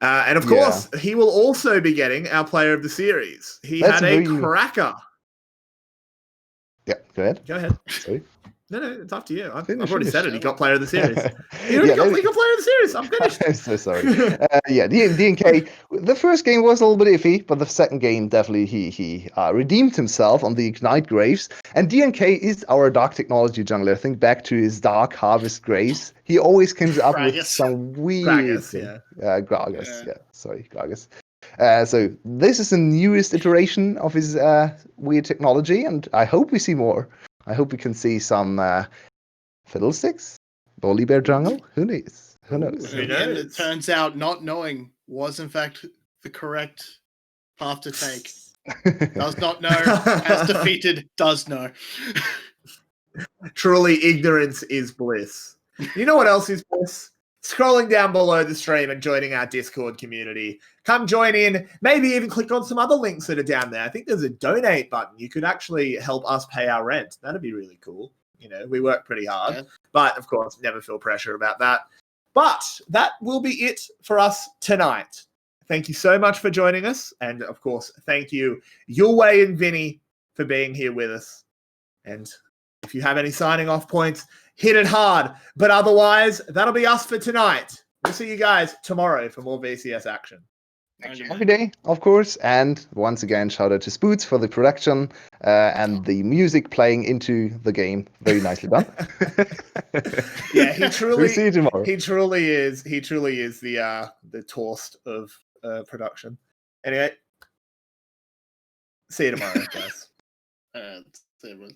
And of course, he will also be getting our player of the series. That's had a cracker. Yeah, go ahead. Go ahead. Sorry. No, it's up to you. I've already said it. He got player of the series. He got player of the series. I'm finished. I'm so sorry. DNK, the first game was a little bit iffy, but the second game, definitely he redeemed himself on the Ignite Graves. And DNK is our dark technology jungler. Think back to his Dark Harvest Graves. He always comes up with some weird thing. Gragas. So this is the newest iteration of his weird technology, and I hope we see more. I hope we can see some fiddlesticks, Volibear jungle. Who knows? And it turns out not knowing was in fact the correct path to take. Does not know, has defeated, does know. Truly, ignorance is bliss. You know what else is bliss? Scrolling down below the stream and joining our Discord community. Come join in. Maybe even click on some other links that are down there. I think there's a donate button. You could actually help us pay our rent. That'd be really cool. You know, we work pretty hard. But, of course, never feel pressure about that. But that will be it for us tonight. Thank you so much for joining us. And, of course, thank you, Yulwei and Vinny, for being here with us. And if you have any signing off points, hit it hard. But otherwise, that'll be us for tonight. We'll see you guys tomorrow for more VCS action. Every day, of course. And once again, shout out to Spoods for the production and the music playing into the game. Very nicely done. Yeah, he truly. We'll see you tomorrow. He truly is the 𝗀𝗲𝗺 of production. Anyway, see you tomorrow, guys. See you.